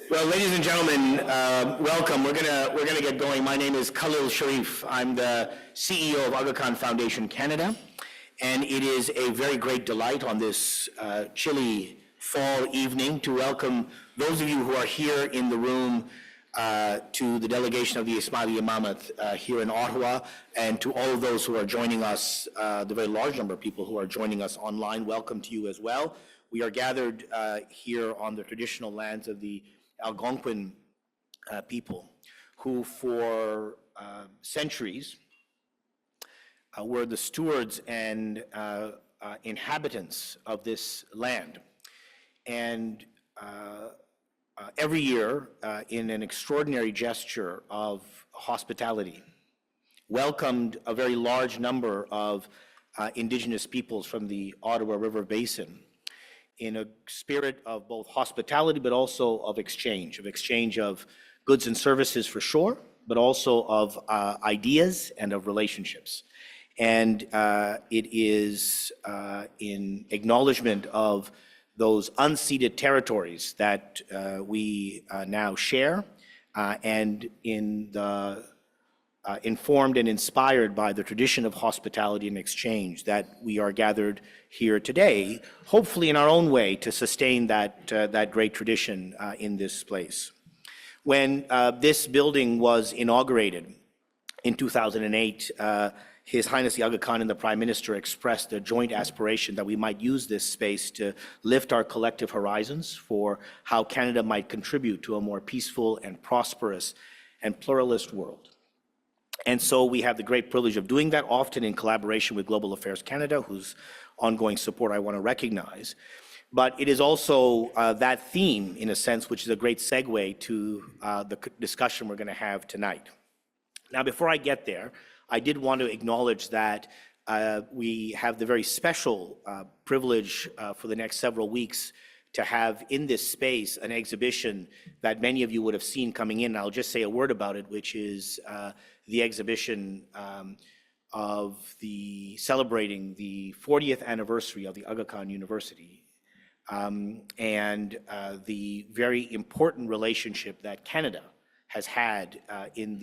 Well, ladies and gentlemen, welcome. We're gonna get going. My name is Khalil Sharif. I'm the CEO of Aga Khan Foundation Canada, and it is a very great delight on this chilly fall evening to welcome those of you who are here in the room to the delegation of the Ismaili Imamate here in Ottawa, and to all of those who are joining us, the very large number of people who are joining us online. Welcome to you as well. We are gathered here on the traditional lands of the Algonquin people, who for centuries were the stewards and inhabitants of this land. And every year, in an extraordinary gesture of hospitality, welcomed a very large number of Indigenous peoples from the Ottawa River Basin in a spirit of both hospitality, but also of exchange of goods and services for sure, but also of ideas and of relationships. And it is in acknowledgement of those unceded territories that we now share, and in the informed and inspired by the tradition of hospitality and exchange that we are gathered here today, hopefully in our own way to sustain that great tradition in this place. When this building was inaugurated in 2008, His Highness the Aga Khan and the Prime Minister expressed a joint aspiration that we might use this space to lift our collective horizons for how Canada might contribute to a more peaceful and prosperous and pluralist world. And so we have the great privilege of doing that, often in collaboration with Global Affairs Canada, whose ongoing support I want to recognize. But it is also that theme, in a sense, which is a great segue to the discussion we're going to have tonight. Now, before I get there, I did want to acknowledge that we have the very special privilege for the next several weeks to have in this space an exhibition that many of you would have seen coming in. I'll just say a word about it, which is the exhibition of celebrating the 40th anniversary of the Aga Khan University, and the very important relationship that Canada has had in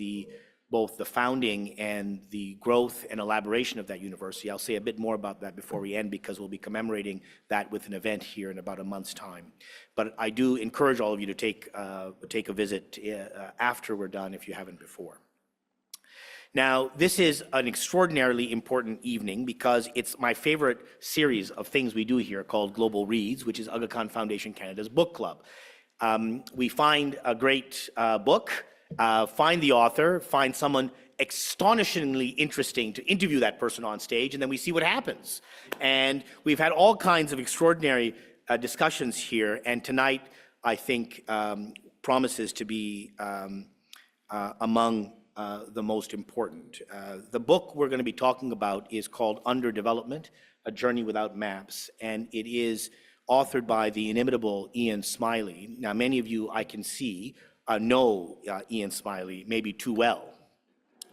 both the founding and the growth and elaboration of that university. I'll say a bit more about that before we end, because we'll be commemorating that with an event here in about a month's time. But I do encourage all of you to take a visit after we're done if you haven't before. Now, this is an extraordinarily important evening because it's my favorite series of things we do here called Global Reads, which is Aga Khan Foundation Canada's book club. We find a great book, find the author, find someone astonishingly interesting to interview that person on stage, and then we see what happens. And we've had all kinds of extraordinary discussions here, and tonight, I think, promises to be among the most important. The book we're going to be talking about is called Underdevelopment, A Journey Without Maps, and it is authored by the inimitable Ian Smillie. Now, many of you, I can see, know Ian Smillie maybe too well.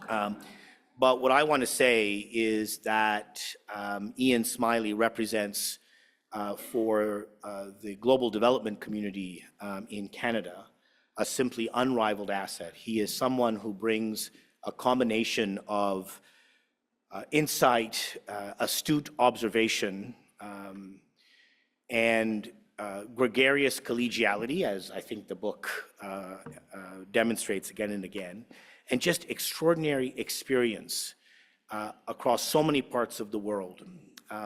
But what I want to say is that Ian Smillie represents for the global development community in Canada a simply unrivaled asset. He is someone who brings a combination of insight, astute observation, and gregarious collegiality, as I think the book demonstrates again and again, and just extraordinary experience across so many parts of the world.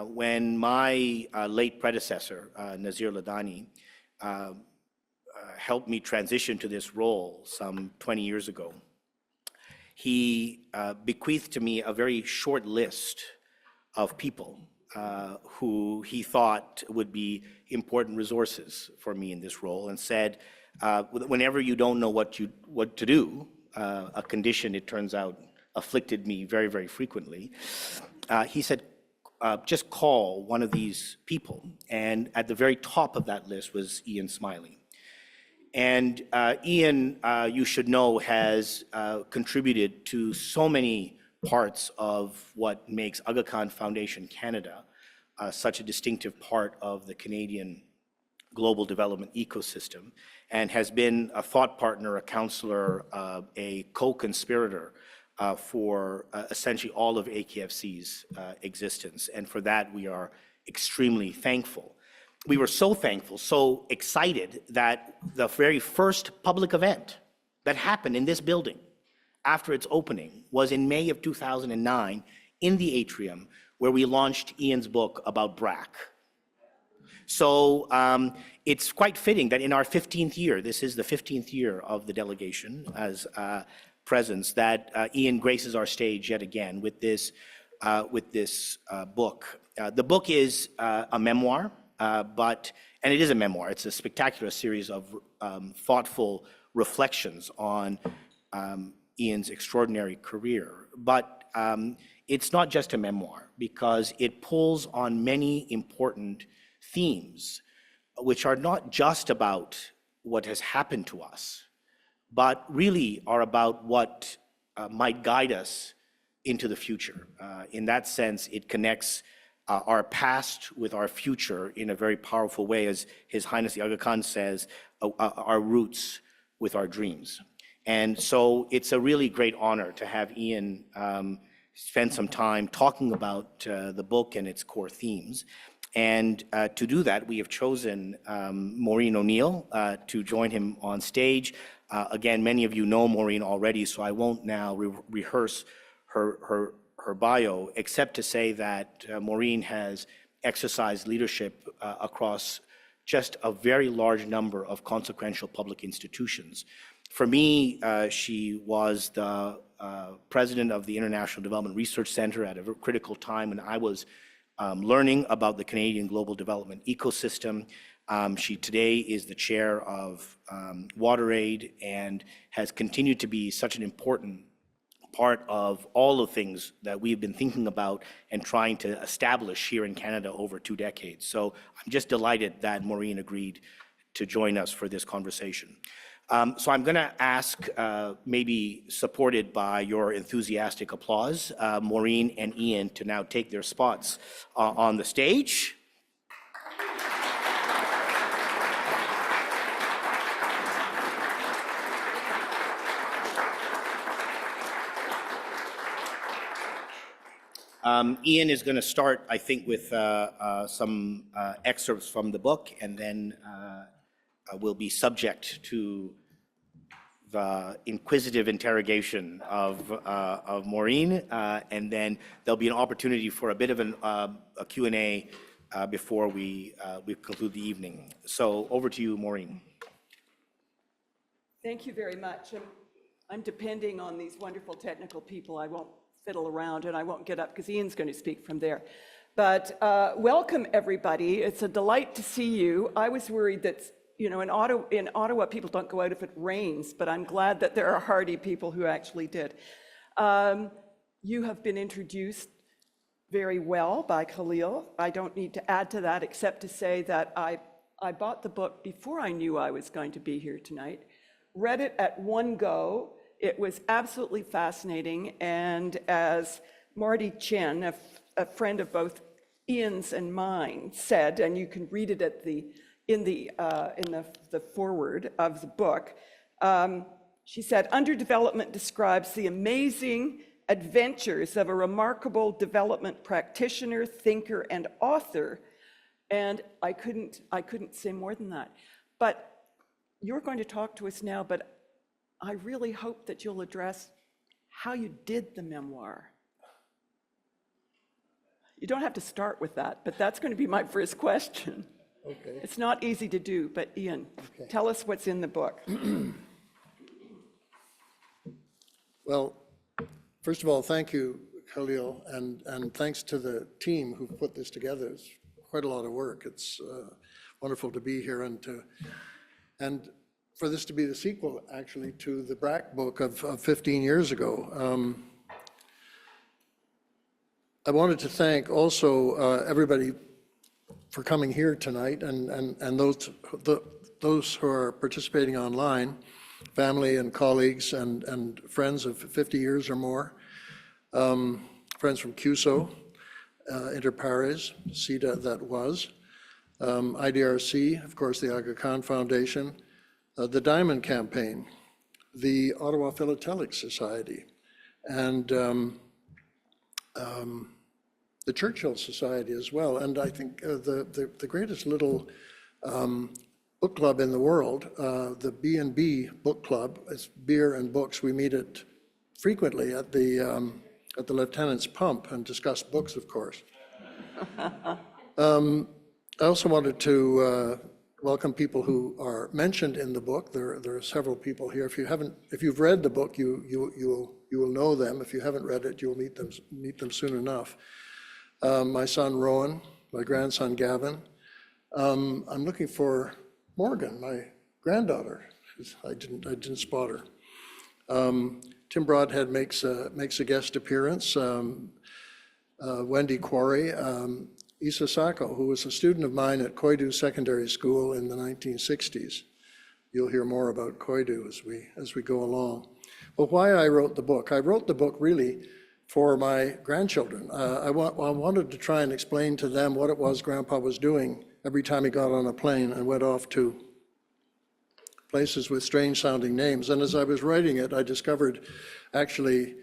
When my late predecessor, Nazir Ladani, helped me transition to this role some 20 years ago, he bequeathed to me a very short list of people who he thought would be important resources for me in this role, and said, whenever you don't know what to do, a condition, it turns out, afflicted me very, very frequently, he said, just call one of these people. And at the very top of that list was Ian Smillie. And Ian, you should know, has contributed to so many parts of what makes Aga Khan Foundation Canada such a distinctive part of the Canadian global development ecosystem, and has been a thought partner, a counselor, a co-conspirator for essentially all of AKFC's existence. And for that, we are extremely thankful. We were so thankful, so excited that the very first public event that happened in this building after its opening was in May of 2009 in the atrium, where we launched Ian's book about BRAC. So it's quite fitting that in our 15th year, this is the 15th year of the delegation as presence, that Ian graces our stage yet again with this book. The book is a memoir, and it is a memoir. It's a spectacular series of thoughtful reflections on Ian's extraordinary career. But it's not just a memoir, because it pulls on many important themes, which are not just about what has happened to us, but really are about what might guide us into the future. In that sense, it connects our past with our future in a very powerful way, as His Highness the Aga Khan says, our roots with our dreams. And so it's a really great honor to have Ian spend some time talking about the book and its core themes. And to do that, we have chosen Maureen O'Neil to join him on stage. Again, many of you know Maureen already, so I won't now rehearse her bio, except to say that Maureen has exercised leadership across just a very large number of consequential public institutions. For me, she was the president of the International Development Research Center at a critical time when I was learning about the Canadian global development ecosystem. She today is the chair of WaterAid and has continued to be such an important part of all the things that we've been thinking about and trying to establish here in Canada over 2 decades. So I'm just delighted that Maureen agreed to join us for this conversation. So I'm going to ask, maybe supported by your enthusiastic applause, Maureen and Ian to now take their spots on the stage. Ian is going to start, I think, with some excerpts from the book, and then will be subject to the inquisitive interrogation of Maureen, and then there'll be an opportunity for a bit of a Q&A before we conclude the evening. So over to you, Maureen. Thank you very much. I'm depending on these wonderful technical people. I won't fiddle around and I won't get up because Ian's going to speak from there. But welcome, everybody. It's a delight to see you. I was worried that, you know, in Ottawa, people don't go out if it rains, but I'm glad that there are hardy people who actually did. You have been introduced very well by Khalil. I don't need to add to that except to say that I bought the book before I knew I was going to be here tonight, read it at one go. It was absolutely fascinating, and as Marty Chen, a friend of both Ian's and mine, said, and you can read it at in the foreword of the book, she said, "Underdevelopment describes the amazing adventures of a remarkable development practitioner, thinker, and author." And I couldn't say more than that. But you're going to talk to us now, but I really hope that you'll address how you did the memoir. You don't have to start with that, but that's going to be my first question. Okay. It's not easy to do, but Ian, okay, tell us what's in the book. Well, first of all, thank you, Khalil, and thanks to the team who put this together. It's quite a lot of work. It's wonderful to be here and for this to be the sequel, actually, to the BRAC book of 15 years ago. I wanted to thank also everybody for coming here tonight, and those who are participating online, family and colleagues and friends of 50 years or more, friends from CUSO, Inter Pares, CETA that was, IDRC, of course, the Aga Khan Foundation, the Diamond Campaign, the Ottawa Philatelic Society, and the Churchill Society as well. And I think the greatest little book club in the world, the B&B Book Club, it's beer and books. We meet it frequently at the Lieutenant's Pump and discuss books, of course. I also wanted to welcome people who are mentioned in the book. There are several people here. If you've read the book, you will know them. If you haven't read it, you'll meet them soon enough. My son Rowan, my grandson Gavin. I'm looking for Morgan, my granddaughter. I didn't spot her. Tim Broadhead makes a guest appearance. Wendy Quarry. Isa Sacco, who was a student of mine at Koidu Secondary School in the 1960s. You'll hear more about Koidu as we go along. But why I wrote the book? I wrote the book really for my grandchildren. I wanted to try and explain to them what it was Grandpa was doing every time he got on a plane and went off to places with strange sounding names. And as I was writing it, I discovered, actually,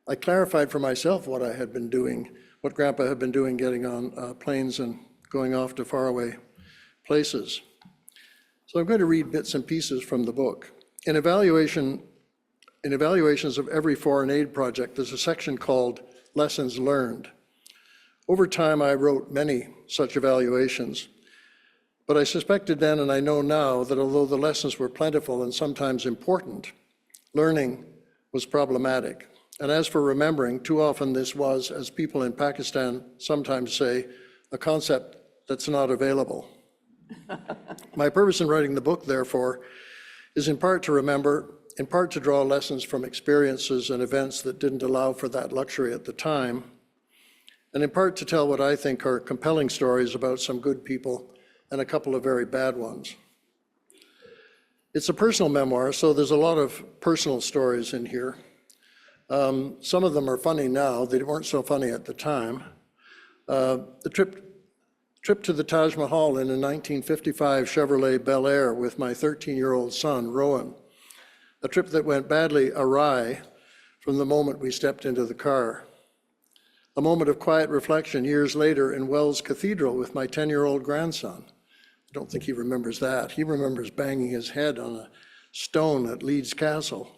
I clarified for myself what I had been doing, what Grandpa had been doing getting on planes and going off to faraway places. So I'm going to read bits and pieces from the book. In evaluations of every foreign aid project, there's a section called Lessons Learned. Over time, I wrote many such evaluations, but I suspected then, and I know now, that although the lessons were plentiful and sometimes important, learning was problematic. And as for remembering, too often this was, as people in Pakistan sometimes say, a concept that's not available. My purpose in writing the book, therefore, is in part to remember, in part to draw lessons from experiences and events that didn't allow for that luxury at the time, and in part to tell what I think are compelling stories about some good people and a couple of very bad ones. It's a personal memoir, so there's a lot of personal stories in here. Some of them are funny now. They weren't so funny at the time. The trip to the Taj Mahal in a 1955 Chevrolet Bel Air with my 13-year-old son, Rowan. A trip that went badly awry from the moment we stepped into the car. A moment of quiet reflection years later in Wells Cathedral with my 10-year-old grandson. I don't think he remembers that. He remembers banging his head on a stone at Leeds Castle.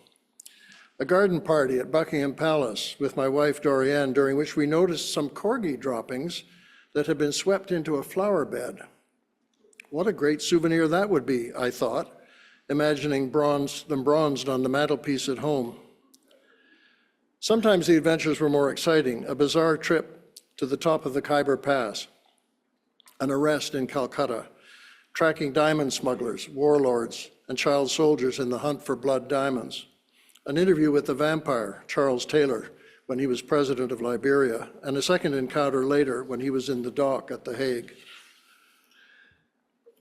A garden party at Buckingham Palace with my wife Dorianne, during which we noticed some corgi droppings that had been swept into a flower bed. What a great souvenir that would be, I thought, imagining them bronzed on the mantelpiece at home. Sometimes the adventures were more exciting. A bizarre trip to the top of the Khyber Pass, an arrest in Calcutta, tracking diamond smugglers, warlords, and child soldiers in the hunt for blood diamonds. An interview with the vampire, Charles Taylor, when he was president of Liberia, and a second encounter later when he was in the dock at The Hague.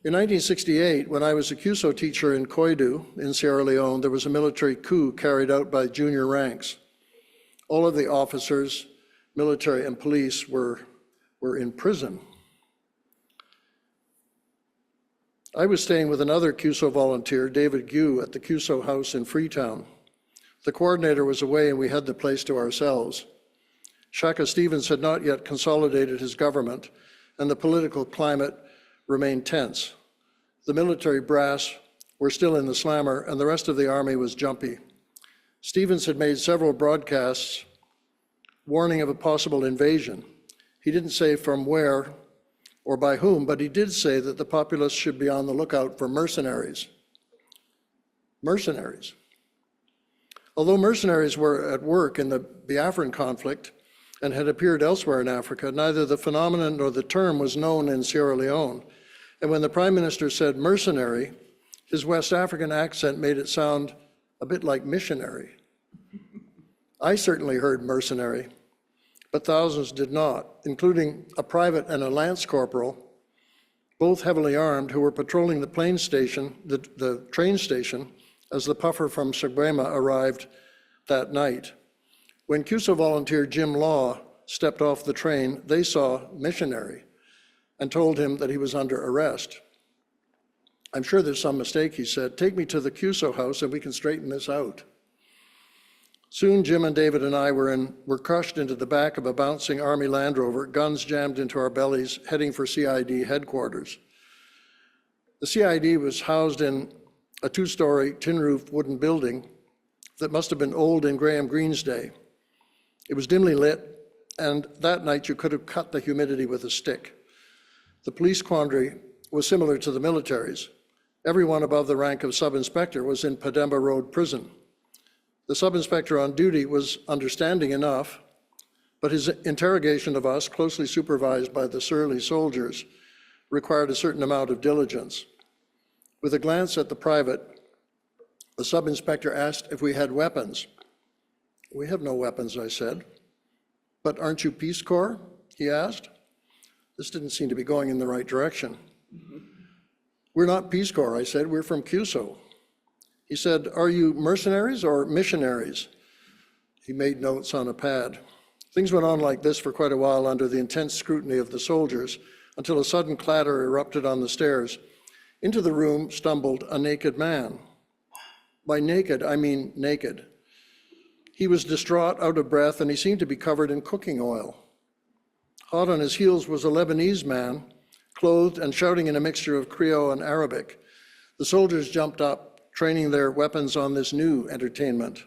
In 1968, when I was a CUSO teacher in Koidu in Sierra Leone, there was a military coup carried out by junior ranks. All of the officers, military and police, were in prison. I was staying with another CUSO volunteer, David Gue, at the CUSO house in Freetown. The coordinator was away and we had the place to ourselves. Shaka Stevens had not yet consolidated his government and the political climate remained tense. The military brass were still in the slammer and the rest of the army was jumpy. Stevens had made several broadcasts warning of a possible invasion. He didn't say from where or by whom, but he did say that the populace should be on the lookout for mercenaries. Mercenaries. Although mercenaries were at work in the Biafran conflict and had appeared elsewhere in Africa, neither the phenomenon nor the term was known in Sierra Leone. And when the Prime Minister said mercenary, his West African accent made it sound a bit like missionary. I certainly heard mercenary, but thousands did not, including a private and a lance corporal, both heavily armed, who were patrolling the train station as the puffer from Sagbema arrived that night. When CUSO volunteer Jim Law stepped off the train, they saw missionary and told him that he was under arrest. "I'm sure there's some mistake," he said. "Take me to the Cuso house and we can straighten this out." Soon Jim and David and I were crushed into the back of a bouncing Army Land Rover, guns jammed into our bellies, heading for CID headquarters. The CID was housed in a 2-story tin-roof wooden building that must have been old in Graham Greene's day. It was dimly lit, and that night you could have cut the humidity with a stick. The police quandary was similar to the military's. Everyone above the rank of sub-inspector was in Pademba Road Prison. The sub-inspector on duty was understanding enough, but his interrogation of us, closely supervised by the surly soldiers, required a certain amount of diligence. With a glance at the private, the sub-inspector asked if we had weapons. "We have no weapons," I said. "But aren't you Peace Corps?" he asked. This didn't seem to be going in the right direction. "We're not Peace Corps," I said. "We're from Cuso." He said, "Are you mercenaries or missionaries?" He made notes on a pad. Things went on like this for quite a while under the intense scrutiny of the soldiers, until a sudden clatter erupted on the stairs. Into the room stumbled a naked man. By naked, I mean naked. He was distraught, out of breath, and he seemed to be covered in cooking oil. Hot on his heels was a Lebanese man, clothed and shouting in a mixture of Creole and Arabic. The soldiers jumped up, training their weapons on this new entertainment.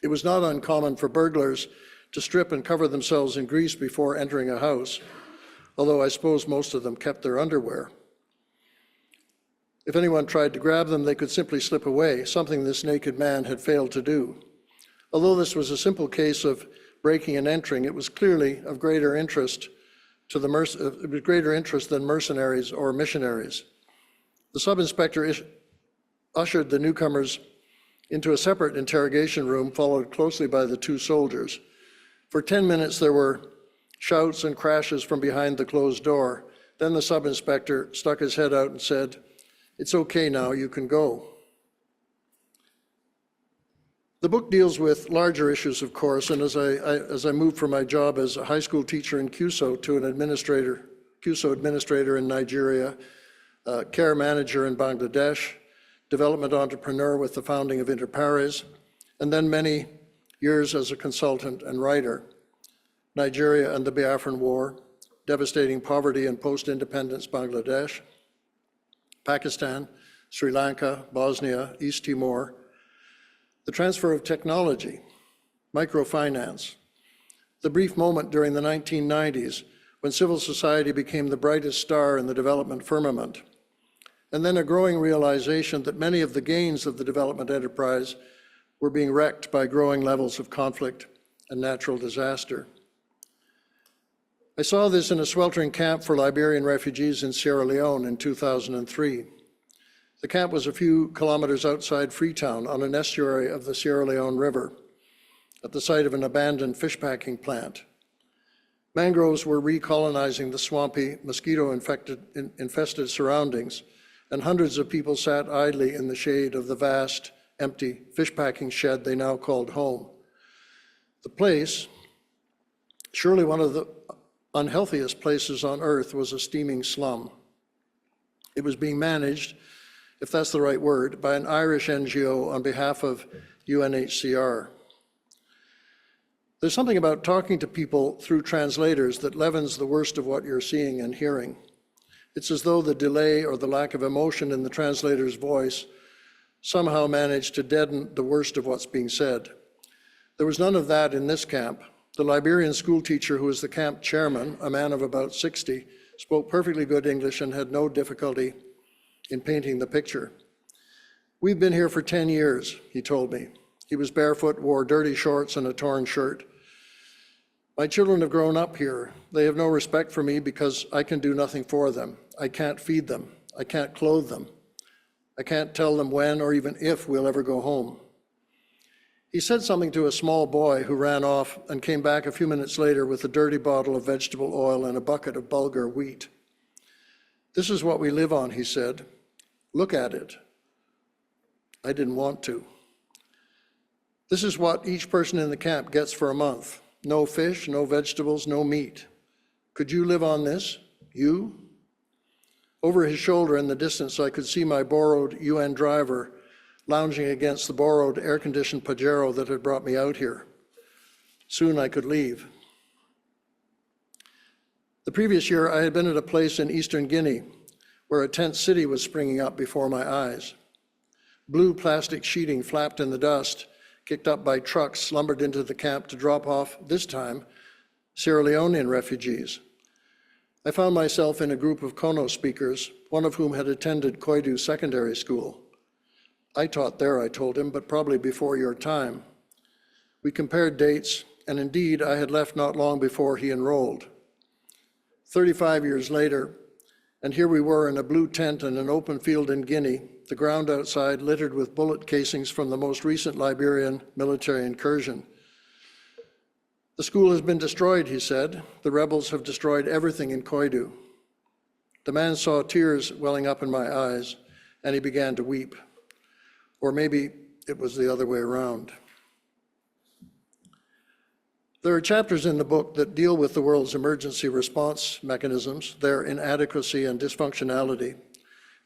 It was not uncommon for burglars to strip and cover themselves in grease before entering a house, although I suppose most of them kept their underwear. If anyone tried to grab them, they could simply slip away, something this naked man had failed to do. Although this was a simple case of breaking and entering, it was clearly of greater interest than mercenaries or missionaries. The sub-inspector ushered the newcomers into a separate interrogation room, followed closely by the 2 soldiers. For 10 minutes, there were shouts and crashes from behind the closed door. Then the sub-inspector stuck his head out and said, "It's okay now, you can go." The book deals with larger issues, of course, and as I moved from my job as a high school teacher in Cuso to an Cuso administrator in Nigeria, care manager in Bangladesh, development entrepreneur with the founding of Inter Pares, and then many years as a consultant and writer. Nigeria and the Biafran War, devastating poverty in post-independence Bangladesh, Pakistan, Sri Lanka, Bosnia, East Timor, the transfer of technology, microfinance, the brief moment during the 1990s when civil society became the brightest star in the development firmament, and then a growing realization that many of the gains of the development enterprise were being wrecked by growing levels of conflict and natural disaster. I saw this in a sweltering camp for Liberian refugees in Sierra Leone in 2003. The camp was a few kilometers outside Freetown on an estuary of the Sierra Leone River, at the site of an abandoned fish packing plant. Mangroves were recolonizing the swampy, mosquito-infested surroundings, and hundreds of people sat idly in the shade of the vast, empty fish packing shed they now called home. The place, surely one of the unhealthiest places on earth, was a steaming slum. It was being managed, if that's the right word, by an Irish NGO on behalf of UNHCR. There's something about talking to people through translators that leavens the worst of what you're seeing and hearing. It's as though the delay or the lack of emotion in the translator's voice somehow managed to deaden the worst of what's being said. There was none of that in this camp. The Liberian school teacher, who was the camp chairman, a man of about 60, spoke perfectly good English and had no difficulty in painting the picture. "We've been here for 10 years, he told me. He was barefoot, wore dirty shorts and a torn shirt. "My children have grown up here. They have no respect for me because I can do nothing for them. I can't feed them. I can't clothe them. I can't tell them when or even if we'll ever go home." He said something to a small boy who ran off and came back a few minutes later with a dirty bottle of vegetable oil and a bucket of bulgur wheat. "This is what we live on," he said. "Look at it." I didn't want to. "This is what each person in the camp gets for a month. No fish, no vegetables, no meat. Could you live on this?" You? Over his shoulder in the distance, I could see my borrowed UN driver lounging against the borrowed air-conditioned Pajero that had brought me out here. Soon I could leave. The previous year, I had been at a place in eastern Guinea where a tent city was springing up before my eyes. Blue plastic sheeting flapped in the dust, kicked up by trucks slumbered into the camp to drop off, this time, Sierra Leonean refugees. I found myself in a group of Kono speakers, one of whom had attended Koidu Secondary School. I taught there, I told him, but probably before your time. We compared dates, and indeed, I had left not long before he enrolled. 35 years later, and here we were in a blue tent in an open field in Guinea, the ground outside littered with bullet casings from the most recent Liberian military incursion. The school has been destroyed, he said. The rebels have destroyed everything in Koidu. The man saw tears welling up in my eyes, and he began to weep. Or maybe it was the other way around. There are chapters in the book that deal with the world's emergency response mechanisms, their inadequacy and dysfunctionality.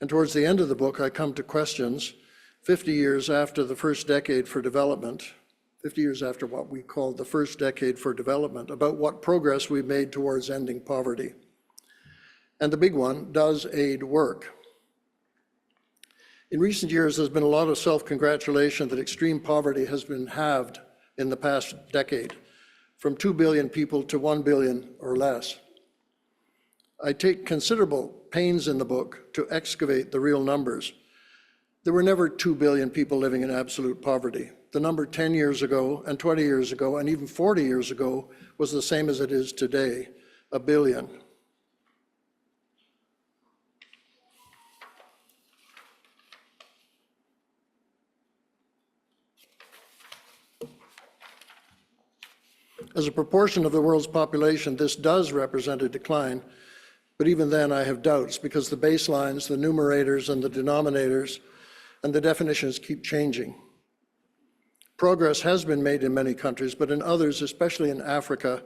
And towards the end of the book, I come to questions 50 years after the first decade for development, 50 years after what we called the first decade for development, about what progress we've made towards ending poverty. And the big one, does aid work? In recent years, there's been a lot of self-congratulation that extreme poverty has been halved in the past decade, from 2 billion people to 1 billion or less. I take considerable pains in the book to excavate the real numbers. There were never 2 billion people living in absolute poverty. The number 10 years ago and 20 years ago and even 40 years ago was the same as it is today, 1 billion. As a proportion of the world's population, this does represent a decline, but even then I have doubts because the baselines, the numerators and the denominators and the definitions keep changing. Progress has been made in many countries, but in others, especially in Africa,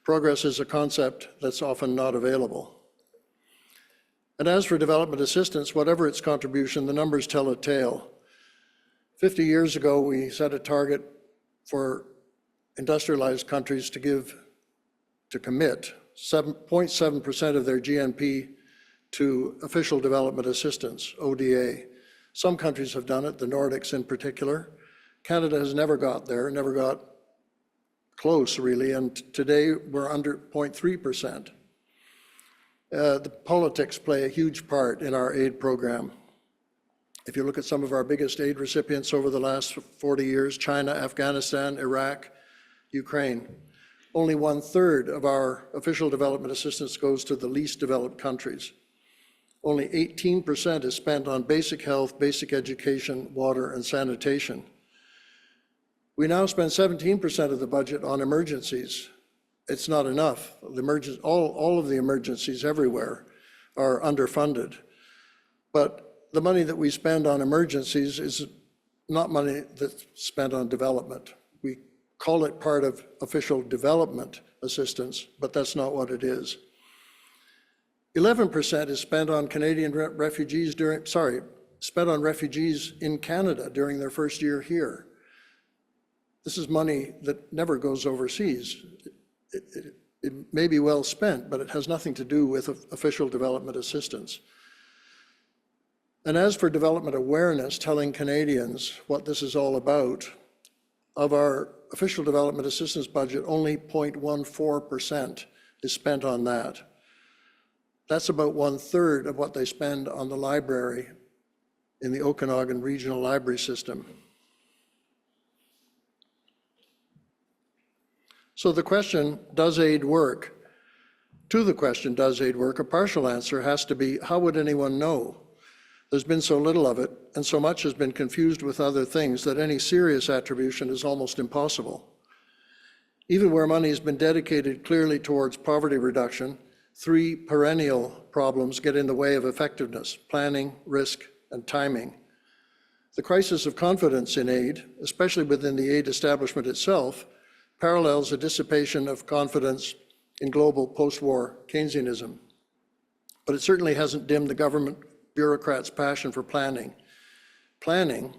progress is a concept that's often not available. And as for development assistance, whatever its contribution, the numbers tell a tale. 50 years ago, we set a target for industrialized countries to commit 0.7% of their GNP to official development assistance, ODA. Some countries have done it, the Nordics in particular. Canada has never got there, never got close really, and today we're under 0.3%. The politics play a huge part in our aid program. If you look at some of our biggest aid recipients over the last 40 years, China, Afghanistan, Iraq, Ukraine, only 1/3 of our official development assistance goes to the least developed countries. Only 18% is spent on basic health, basic education, water, and sanitation. We now spend 17% of the budget on emergencies. It's not enough. All of the emergencies everywhere are underfunded. But the money that we spend on emergencies is not money that's spent on development. We call it part of official development assistance, but that's not what it is. 11% is spent on refugees in Canada during their first year here. This is money that never goes overseas. It may be well spent, but it has nothing to do with official development assistance. And as for development awareness, telling Canadians what this is all about, of our official development assistance budget, only 0.14% is spent on that. That's about 1/3 of what they spend on the library in the Okanagan Regional Library System. So the question, does aid work? To the question, does aid work, a partial answer has to be, how would anyone know? There's been so little of it, and so much has been confused with other things that any serious attribution is almost impossible. Even where money has been dedicated clearly towards poverty reduction, 3 perennial problems get in the way of effectiveness: planning, risk, and timing. The crisis of confidence in aid, especially within the aid establishment itself, parallels a dissipation of confidence in global post-war Keynesianism. but it certainly hasn't dimmed the government bureaucrats' passion for planning. Planning,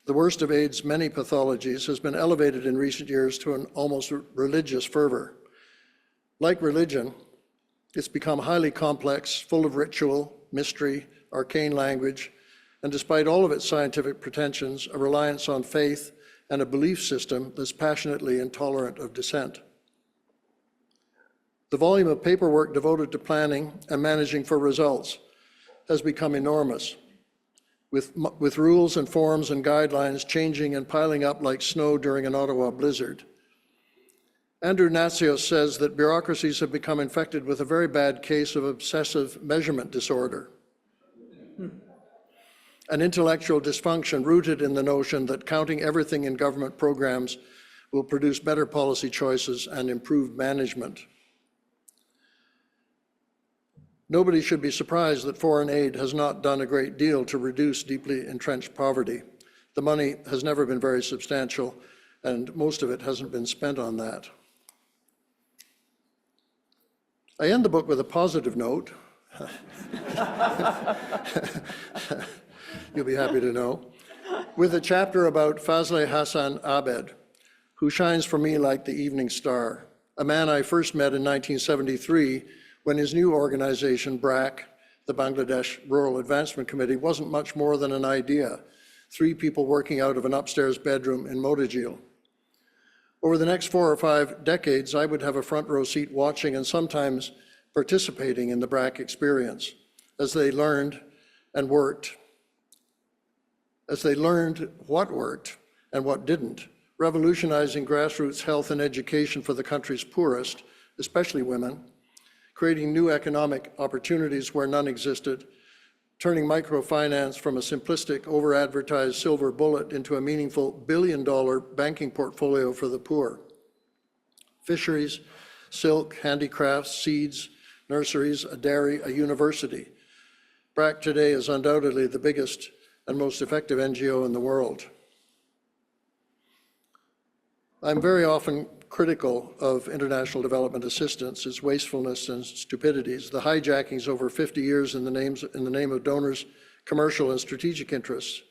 the worst of AID's many pathologies, has been elevated in recent years to an almost religious fervor. Like religion, it's become highly complex, full of ritual, mystery, arcane language, and despite all of its scientific pretensions, a reliance on faith and a belief system that's passionately intolerant of dissent. The volume of paperwork devoted to planning and managing for results has become enormous, with rules and forms and guidelines changing and piling up like snow during an Ottawa blizzard. Andrew Natsios says that bureaucracies have become infected with a very bad case of obsessive measurement disorder, an intellectual dysfunction rooted in the notion that counting everything in government programs will produce better policy choices and improved management. Nobody should be surprised that foreign aid has not done a great deal to reduce deeply entrenched poverty. The money has never been very substantial, and most of it hasn't been spent on that. I end the book with a positive note. You'll be happy to know. With a chapter about Fazle Hassan Abed, who shines for me like the evening star, a man I first met in 1973 when his new organization, BRAC, the Bangladesh Rural Advancement Committee, wasn't much more than an idea, 3 people working out of an upstairs bedroom in Motijil. Over the next 4 or 5 decades, I would have a front row seat watching and sometimes participating in the BRAC experience as they learned and worked, as they learned what worked and what didn't, revolutionizing grassroots health and education for the country's poorest, especially women, creating new economic opportunities where none existed, turning microfinance from a simplistic, over-advertised silver bullet into a meaningful billion-dollar banking portfolio for the poor. Fisheries, silk, handicrafts, seeds, nurseries, a dairy, a university. BRAC today is undoubtedly the biggest and most effective NGO in the world. I'm very often critical of international development assistance, its wastefulness and stupidities, the hijackings over 50 years in the name of donors' commercial and strategic interests.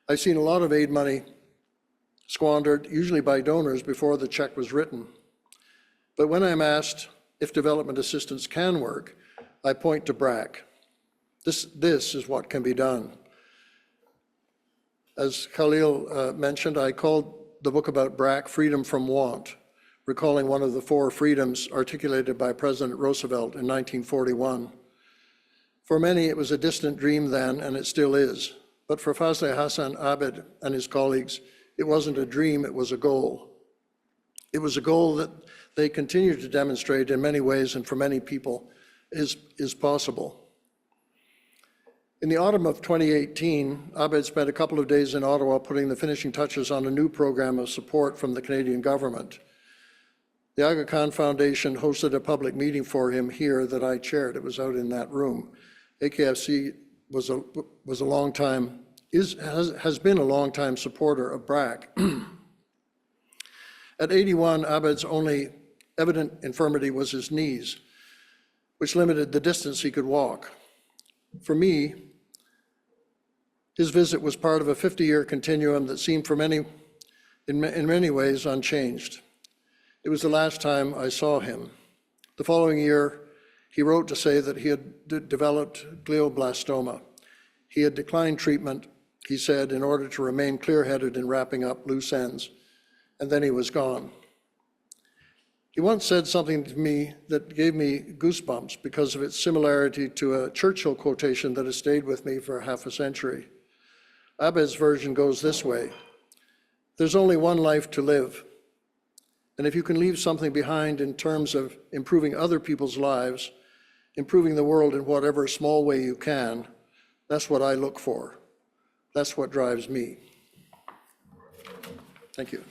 I've seen a lot of aid money squandered, usually by donors, before the check was written. But when I'm asked if development assistance can work, I point to BRAC. This is what can be done. As Khalil mentioned, I called the book about BRAC Freedom from Want, recalling one of the 4 freedoms articulated by President Roosevelt in 1941. For many, it was a distant dream then, and it still is. But for Fazle Hassan Abed and his colleagues, it wasn't a dream, it was a goal. It was a goal that they continue to demonstrate in many ways and for many people is possible. In the autumn of 2018, Abed spent a couple of days in Ottawa putting the finishing touches on a new program of support from the Canadian government. The Aga Khan Foundation hosted a public meeting for him here that I chaired. It was out in that room. AKFC was a long time, has been a long time supporter of BRAC. At 81, Abed's only evident infirmity was his knees, which limited the distance he could walk. For me, his visit was part of a 50-year continuum that seemed in many ways unchanged. It was the last time I saw him. The following year, he wrote to say that he had developed glioblastoma. He had declined treatment, he said, in order to remain clear-headed in wrapping up loose ends, and then he was gone. He once said something to me that gave me goosebumps because of its similarity to a Churchill quotation that has stayed with me for half a century. Abed's version goes this way: there's only one life to live, and if you can leave something behind in terms of improving other people's lives, improving the world in whatever small way you can, that's what I look for. That's what drives me. Thank you.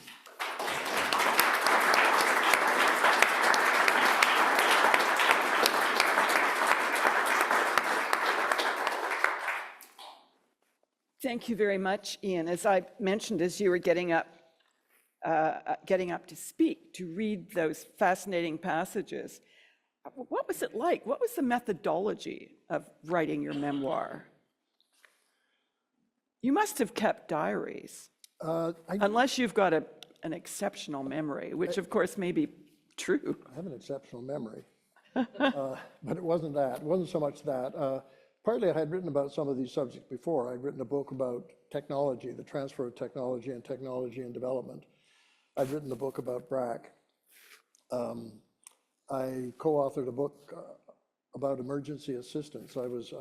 Thank you very much, Ian. As I mentioned, as you were getting up to speak, to read those fascinating passages, What was it like? What was the methodology of writing your memoir? You must have kept diaries, unless you've got an exceptional memory, which of course may be true. I have an exceptional memory, but it wasn't that. It wasn't so much that. Partly I had written about some of these subjects before. I'd written a book about technology, the transfer of technology and development. I'd written a book about BRAC. I co-authored a book about emergency assistance. I was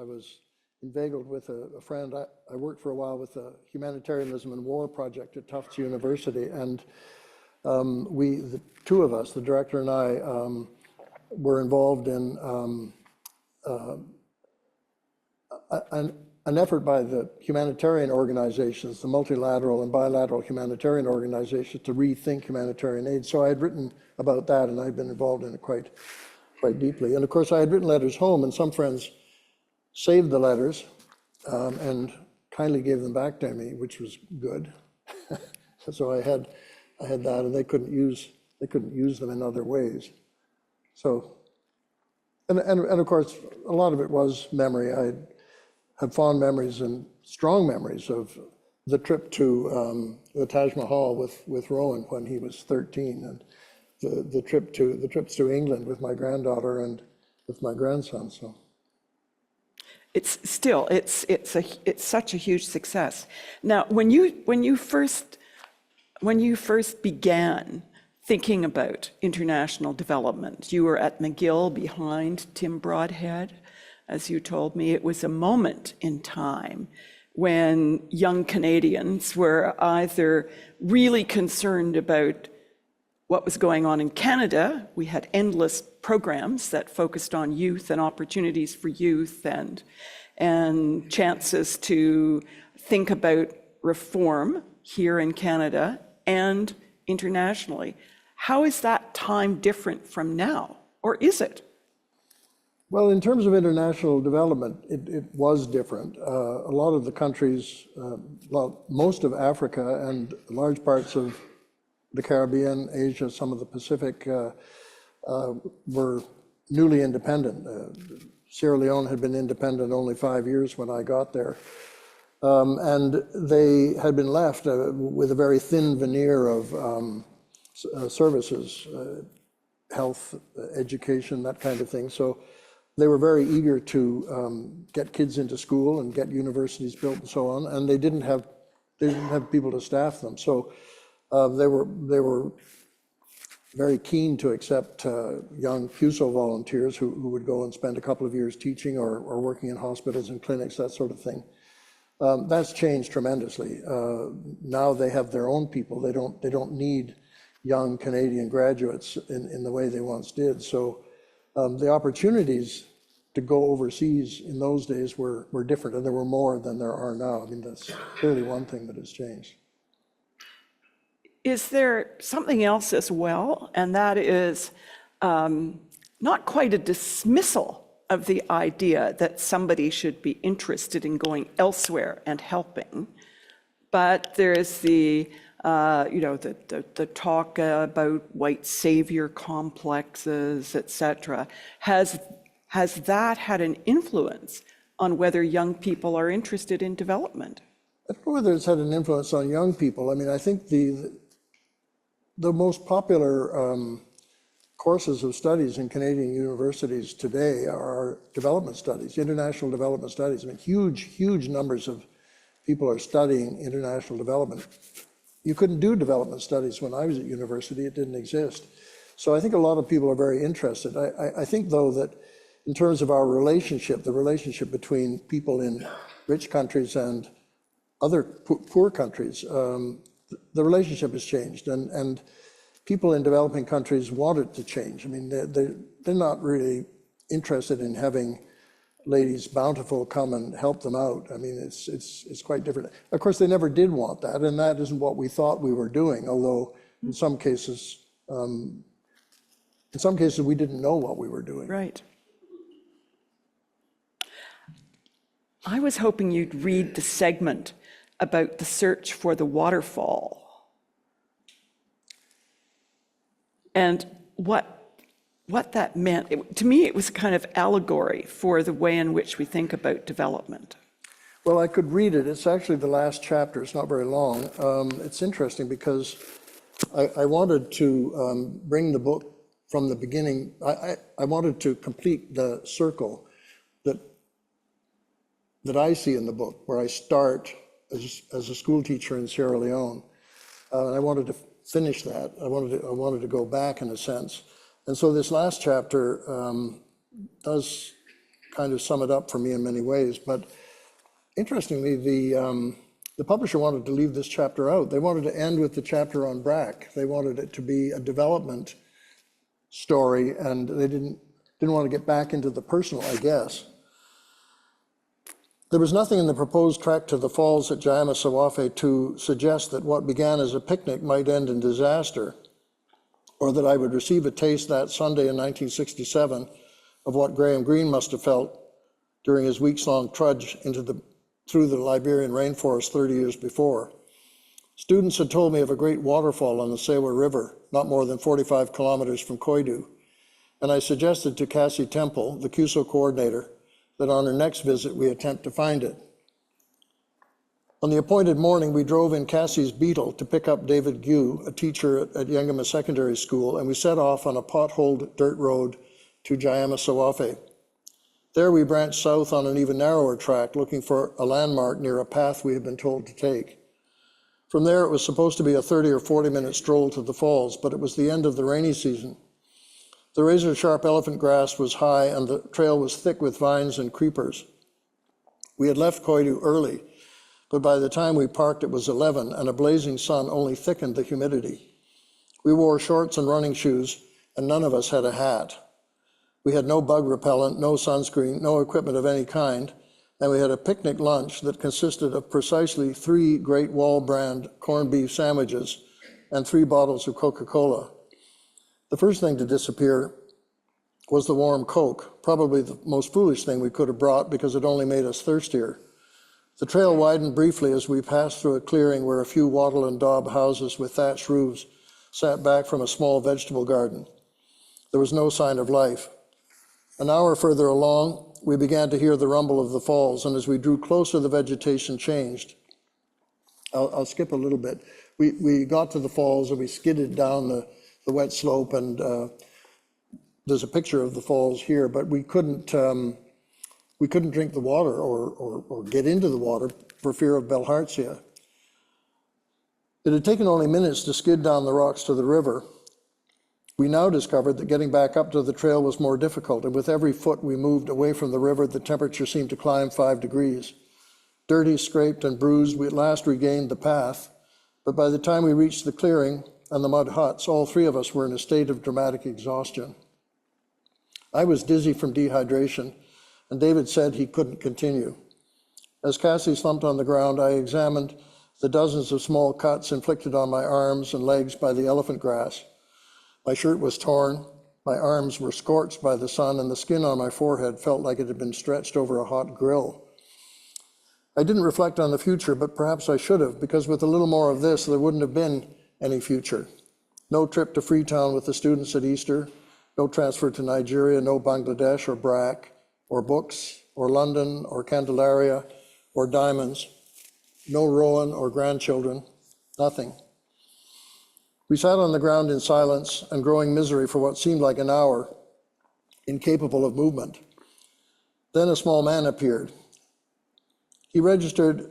inveigled with a friend. I worked for a while with the Humanitarianism and War project at Tufts University, and the two of us, the director and I, were involved in an effort by the humanitarian organizations, the multilateral and bilateral humanitarian organizations, to rethink humanitarian aid. So I had written about that, and I'd been involved in it quite deeply. And of course, I had written letters home, and some friends saved the letters and kindly gave them back to me, which was good. So I had that, and they couldn't use them in other ways. So, and of course, a lot of it was memory. I had fond memories and strong memories of the trip to the Taj Mahal with Rowan when he was 13, and the trips to England with my granddaughter and with my grandson. So It's still, it's such a huge success. Now, when you first began thinking about international development, you were at McGill behind Tim Broadhead. As you told me, it was a moment in time when young Canadians were either really concerned about what was going on in Canada. We had endless programs that focused on youth and opportunities for youth and chances to think about reform here in Canada and internationally. How is that time different from now, or is it? well, in terms of international development, it was different. A lot of the countries, most of Africa and large parts of the Caribbean, Asia, some of the Pacific were newly independent. Sierra Leone had been independent only 5 years when I got there. And they had been left with a very thin veneer of services, health, education, that kind of thing. So they were very eager to get kids into school and get universities built and so on, and they didn't have people to staff them. So they were very keen to accept young CUSO volunteers who would go and spend a couple of years teaching or working in hospitals and clinics, that sort of thing. That's changed tremendously. Now they have their own people. They don't need young Canadian graduates in the way they once did. So the opportunities to go overseas in those days were different, and there were more than there are now. I mean, that's clearly one thing that has changed. Is there something else as well, and that is not quite a dismissal of the idea that somebody should be interested in going elsewhere and helping, but there's the talk about white savior complexes, etc. Has that had an influence on whether young people are interested in development? I don't know whether it's had an influence on young people. I mean, I think the most popular courses of studies in Canadian universities today are development studies, international development studies. I mean, huge numbers of people are studying international development. You couldn't do development studies when I was at university. It didn't exist. So I think a lot of people are very interested. I think, though, that in terms of our relationship, the relationship between people in rich countries and other poor countries, the relationship has changed, and people in developing countries want it to change. I mean, they're not really interested in having Ladies Bountiful come and help them out. I mean, it's quite different. Of course, they never did want that, and that isn't what we thought we were doing, although in some cases we didn't know what we were doing. Right. I was hoping you'd read the segment about the search for the waterfall and what what that meant. To me, it was a kind of allegory for the way in which we think about development. Well, I could read it. It's actually the last chapter. It's not very long. It's interesting because I wanted to bring the book from the beginning. I wanted to complete the circle that I see in the book, where I start as a school teacher in Sierra Leone. And I wanted to finish that. I wanted to go back in a sense. And so this last chapter does kind of sum it up for me in many ways. But interestingly, the publisher wanted to leave this chapter out. They wanted to end with the chapter on BRAC. They wanted it to be a development story, and they didn't want to get back into the personal, I guess. There was nothing in the proposed trek to the falls at Jayama-Sawafe to suggest that what began as a picnic might end in disaster, or that I would receive a taste that Sunday in 1967 of what Graham Greene must have felt during his weeks-long trudge through the Liberian rainforest 30 years before. Students had told me of a great waterfall on the Sewa River, not more than 45 kilometers from Koidu, and I suggested to Cassie Temple, the CUSO coordinator, that on her next visit we attempt to find it. On the appointed morning, we drove in Cassie's Beetle to pick up David Gu, a teacher at Yangama Secondary School, and we set off on a potholed dirt road to Jayama-Sawafe. There we branched south on an even narrower track, looking for a landmark near a path we had been told to take. From there, it was supposed to be a 30 or 40-minute stroll to the falls, but it was the end of the rainy season. The razor-sharp elephant grass was high, and the trail was thick with vines and creepers. We had left Koidu early, but by the time we parked, it was 11, and a blazing sun only thickened the humidity. We wore shorts and running shoes, and none of us had a hat. We had no bug repellent, no sunscreen, no equipment of any kind, and we had a picnic lunch that consisted of precisely 3 Great Wall brand corned beef sandwiches and 3 bottles of Coca-Cola. The first thing to disappear was the warm Coke, probably the most foolish thing we could have brought because it only made us thirstier. The trail widened briefly as we passed through a clearing where a few wattle and daub houses with thatched roofs sat back from a small vegetable garden. There was no sign of life. An hour further along, we began to hear the rumble of the falls, and as we drew closer, the vegetation changed. I'll skip a little bit. We got to the falls and we skidded down the wet slope, and there's a picture of the falls here, but we couldn't drink the water or get into the water for fear of bilharzia. It had taken only minutes to skid down the rocks to the river. We now discovered that getting back up to the trail was more difficult, and with every foot we moved away from the river, the temperature seemed to climb 5 degrees. Dirty, scraped, and bruised, we at last regained the path, but by the time we reached the clearing and the mud huts, all 3 of us were in a state of dramatic exhaustion. I was dizzy from dehydration, and David said he couldn't continue. As Cassie slumped on the ground, I examined the dozens of small cuts inflicted on my arms and legs by the elephant grass. My shirt was torn, my arms were scorched by the sun, and the skin on my forehead felt like it had been stretched over a hot grill. I didn't reflect on the future, but perhaps I should have, because with a little more of this, there wouldn't have been any future. No trip to Freetown with the students at Easter, no transfer to Nigeria, no Bangladesh or BRAC, or books, or London, or Candelaria, or diamonds, no Rowan or grandchildren, nothing. We sat on the ground in silence and growing misery for what seemed like an hour, incapable of movement. Then a small man appeared. He registered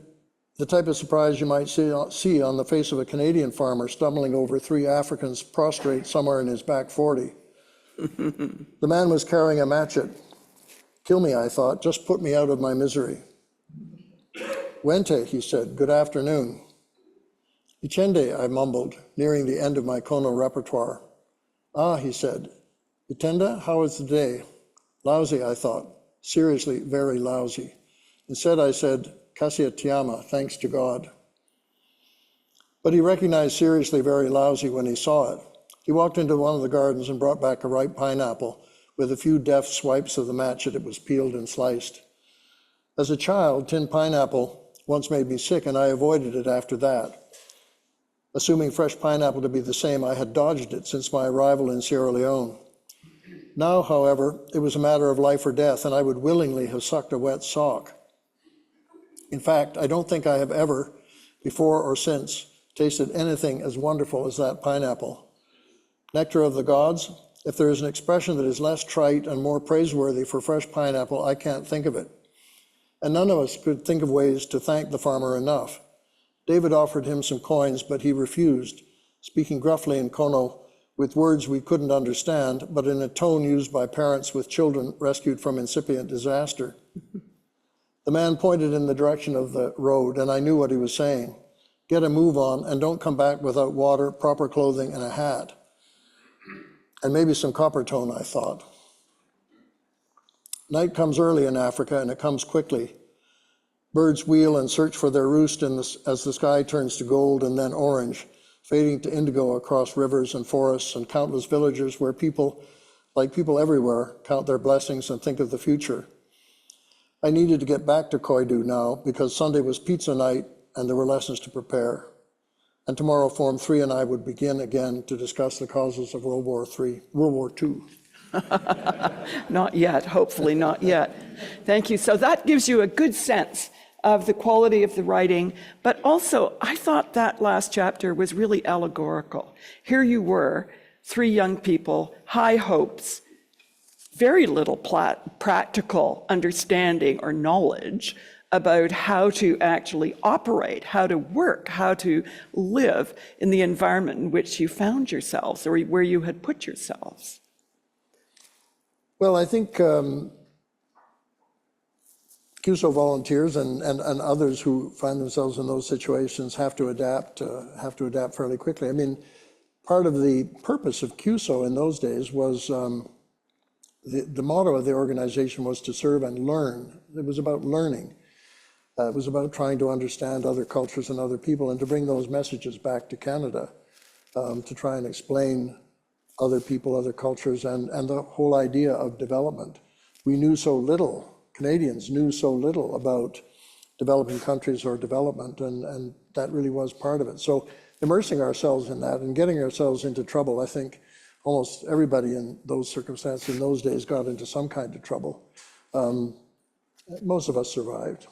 the type of surprise you might see on the face of a Canadian farmer stumbling over 3 Africans prostrate somewhere in his back 40. The man was carrying a matchet. Kill me, I thought, just put me out of my misery. Wente, he said, good afternoon. Ichende, I mumbled, nearing the end of my Kono repertoire. Ah, he said. Itenda, how is the day? Lousy, I thought. Seriously, very lousy. Instead, I said, Kasia Tiama, thanks to God. But he recognized seriously very lousy when he saw it. He walked into one of the gardens and brought back a ripe pineapple. With a few deft swipes of the matchet, it was peeled and sliced. As a child, tinned pineapple once made me sick, and I avoided it after that. Assuming fresh pineapple to be the same, I had dodged it since my arrival in Sierra Leone. Now, however, it was a matter of life or death, and I would willingly have sucked a wet sock. In fact, I don't think I have ever, before or since, tasted anything as wonderful as that pineapple. Nectar of the gods? If there is an expression that is less trite and more praiseworthy for fresh pineapple, I can't think of it. And none of us could think of ways to thank the farmer enough. David offered him some coins, but he refused, speaking gruffly in Kono, with words we couldn't understand, but in a tone used by parents with children rescued from incipient disaster. The man pointed in the direction of the road, and I knew what he was saying. Get a move on, and don't come back without water, proper clothing, and a hat. And maybe some copper tone, I thought. Night comes early in Africa, and it comes quickly. Birds wheel and search for their roost as the sky turns to gold and then orange, fading to indigo across rivers and forests and countless villages where people, like people everywhere, count their blessings and think of the future. I needed to get back to Koidu now because Sunday was pizza night and there were lessons to prepare. And tomorrow Form 3 and I would begin again to discuss the causes of World War II. Not yet, hopefully not yet. Thank you. So that gives you a good sense of the quality of the writing, but also I thought that last chapter was really allegorical. Here you were, three young people, high hopes, very little practical understanding or knowledge about how to actually operate, how to work, how to live in the environment in which you found yourselves or where you had put yourselves. Well, I think CUSO volunteers and others who find themselves in those situations have to adapt fairly quickly. I mean, part of the purpose of CUSO in those days was the motto of the organization was to serve and learn. It was about learning. It was about trying to understand other cultures and other people and to bring those messages back to Canada, to try and explain other people, other cultures, and the whole idea of development. We knew so little, Canadians knew so little about developing countries or development, and that really was part of it. So immersing ourselves in that and getting ourselves into trouble, I think almost everybody in those circumstances in those days got into some kind of trouble. Most of us survived.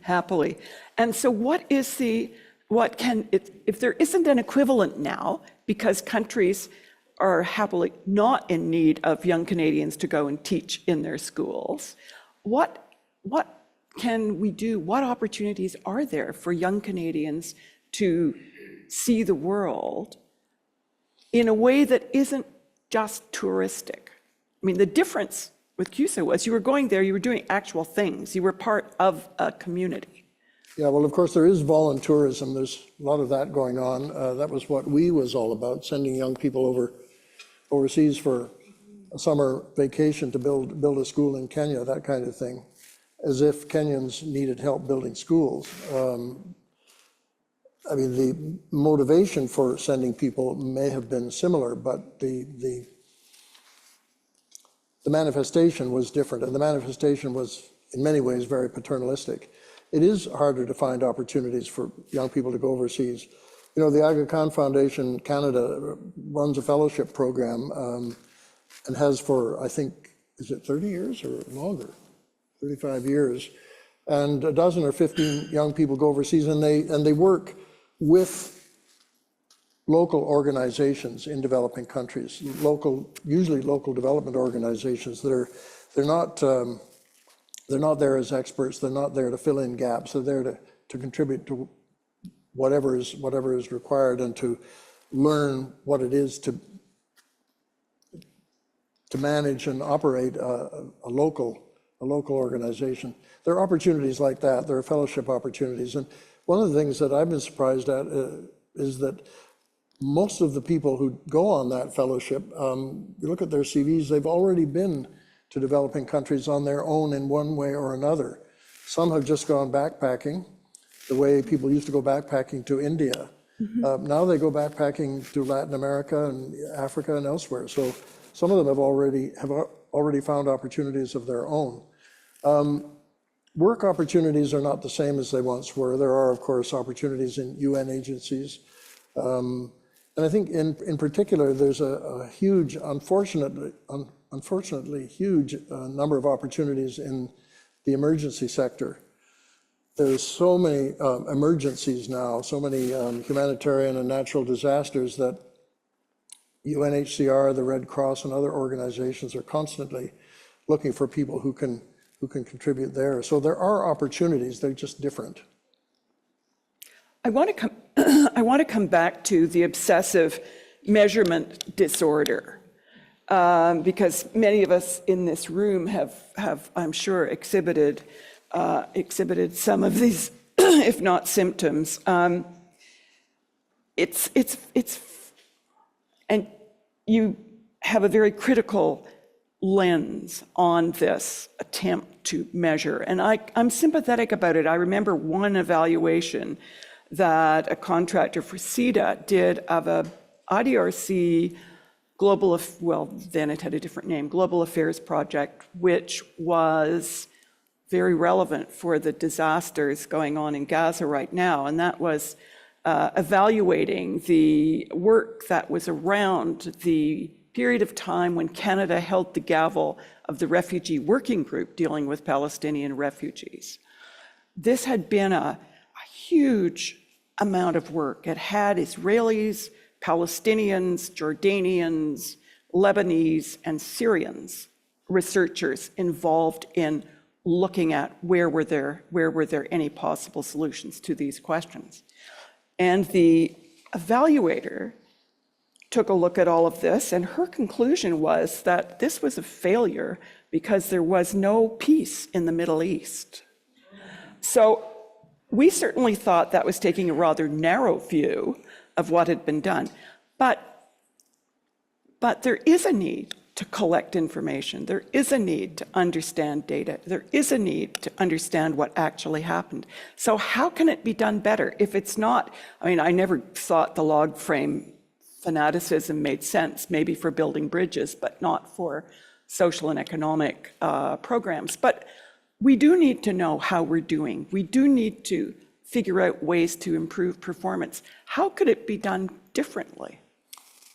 Happily. And so if there isn't an equivalent now, because countries are happily not in need of young Canadians to go and teach in their schools, what can we do? What opportunities are there for young Canadians to see the world in a way that isn't just touristic? I mean, the difference with CUSO was you were going there, you were doing actual things, you were part of a community. Yeah, well, of course, there is voluntourism. There's a lot of that going on. That was what WE was all about, sending young people overseas for a summer vacation to build a school in Kenya, that kind of thing, as if Kenyans needed help building schools. I mean, the motivation for sending people may have been similar, but the manifestation was different, and the manifestation was in many ways very paternalistic. It is harder to find opportunities for young people to go overseas. You know, the Aga Khan Foundation Canada runs a fellowship program and has for, I think, is it 30 years or longer? 35 years. And a dozen or 15 young people go overseas, and they work with local organizations in developing countries, usually local development organizations that are, they're not there as experts, they're not there to fill in gaps, they're there to contribute to whatever is required and to learn what it is to manage and operate a local organization. There are opportunities like that, there are fellowship opportunities. And one of the things that I've been surprised at is that most of the people who go on that fellowship, you look at their CVs, they've already been to developing countries on their own in one way or another. Some have just gone backpacking, the way people used to go backpacking to India. Now they go backpacking to Latin America and Africa and elsewhere. So some of them have already found opportunities of their own. Work opportunities are not the same as they once were. There are, of course, opportunities in UN agencies. And I think in particular, there's a huge, unfortunately huge number of opportunities in the emergency sector. There's so many emergencies now, so many humanitarian and natural disasters that UNHCR, the Red Cross, and other organizations are constantly looking for people who can contribute there. So there are opportunities, they're just different. I want to come back to the obsessive measurement disorder, because many of us in this room have I'm sure, exhibited some of these, if not symptoms. And you have a very critical lens on this attempt to measure, and I'm sympathetic about it. I remember one evaluation that a contractor for CEDA did of a IDRC global, well, then it had a different name, Global Affairs Project, which was very relevant for the disasters going on in Gaza right now. And that was evaluating the work that was around the period of time when Canada held the gavel of the Refugee Working Group dealing with Palestinian refugees. This had been a huge amount of work. It had Israelis, Palestinians, Jordanians, Lebanese, and Syrians researchers involved in looking at where were there any possible solutions to these questions. And the evaluator took a look at all of this, and her conclusion was that this was a failure because there was no peace in the Middle East. So we certainly thought that was taking a rather narrow view of what had been done. But there is a need to collect information. There is a need to understand data. There is a need to understand what actually happened. So how can it be done better if it's not? I mean, I never thought the log frame fanaticism made sense, maybe for building bridges, but not for social and economic programs. But we do need to know how we're doing. We do need to figure out ways to improve performance. How could it be done differently?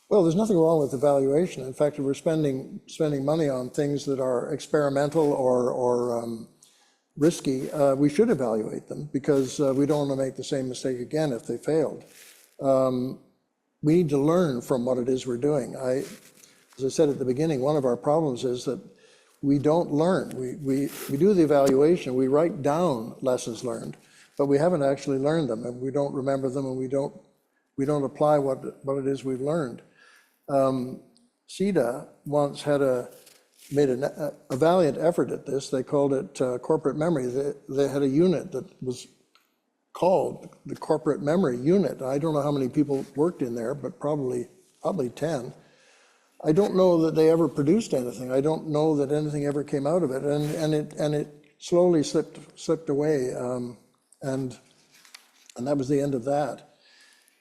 Well, there's nothing wrong with evaluation. In fact, if we're spending money on things that are experimental or risky, we should evaluate them because we don't want to make the same mistake again if they failed. We need to learn from what it is we're doing. As I said at the beginning, one of our problems is that we don't learn. We do the evaluation, we write down lessons learned, but we haven't actually learned them, and we don't remember them, and we don't apply what it is we've learned. CEDA once made a valiant effort at this. They called it corporate memory. They had a unit that was called the corporate memory unit. I don't know how many people worked in there, but probably 10. I don't know that they ever produced anything. I don't know that anything ever came out of it, and it slowly slipped away, and that was the end of that.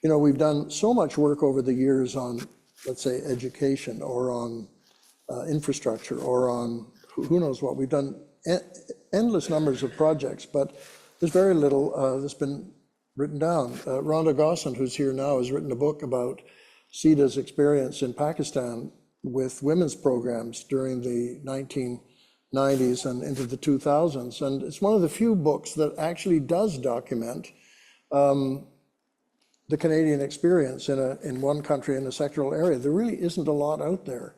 You know, we've done so much work over the years on, let's say, education or on infrastructure or on who knows what. We've done endless numbers of projects, but there's very little that's been written down. Rhonda Gosselin, who's here now, has written a book about CEDA's experience in Pakistan with women's programs during the 1990s and into the 2000s. And it's one of the few books that actually does document the Canadian experience in one country in a sectoral area. There really isn't a lot out there.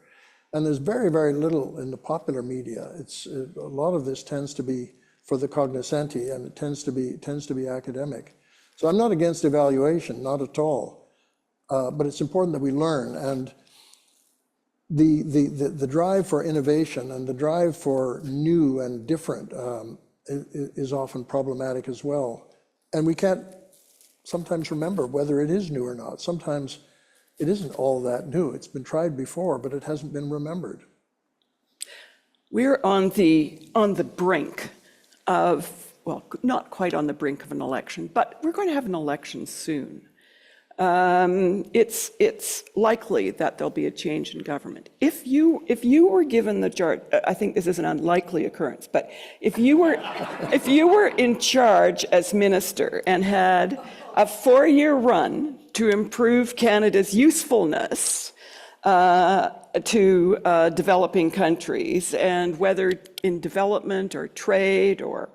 And there's very, very little in the popular media. A lot of this tends to be for the cognoscenti, and it tends to be academic. So I'm not against evaluation, not at all. But it's important that we learn, and the drive for innovation and the drive for new and different is often problematic as well. And we can't sometimes remember whether it is new or not. Sometimes it isn't all that new. It's been tried before, but it hasn't been remembered. We're on the brink of, well, not quite on the brink of an election, but we're going to have an election soon. it's likely that there'll be a change in government. If you were given the charge, I think this is an unlikely occurrence, but if you were in charge as minister and had a 4-year run to improve Canada's usefulness to developing countries, and whether in development or trade or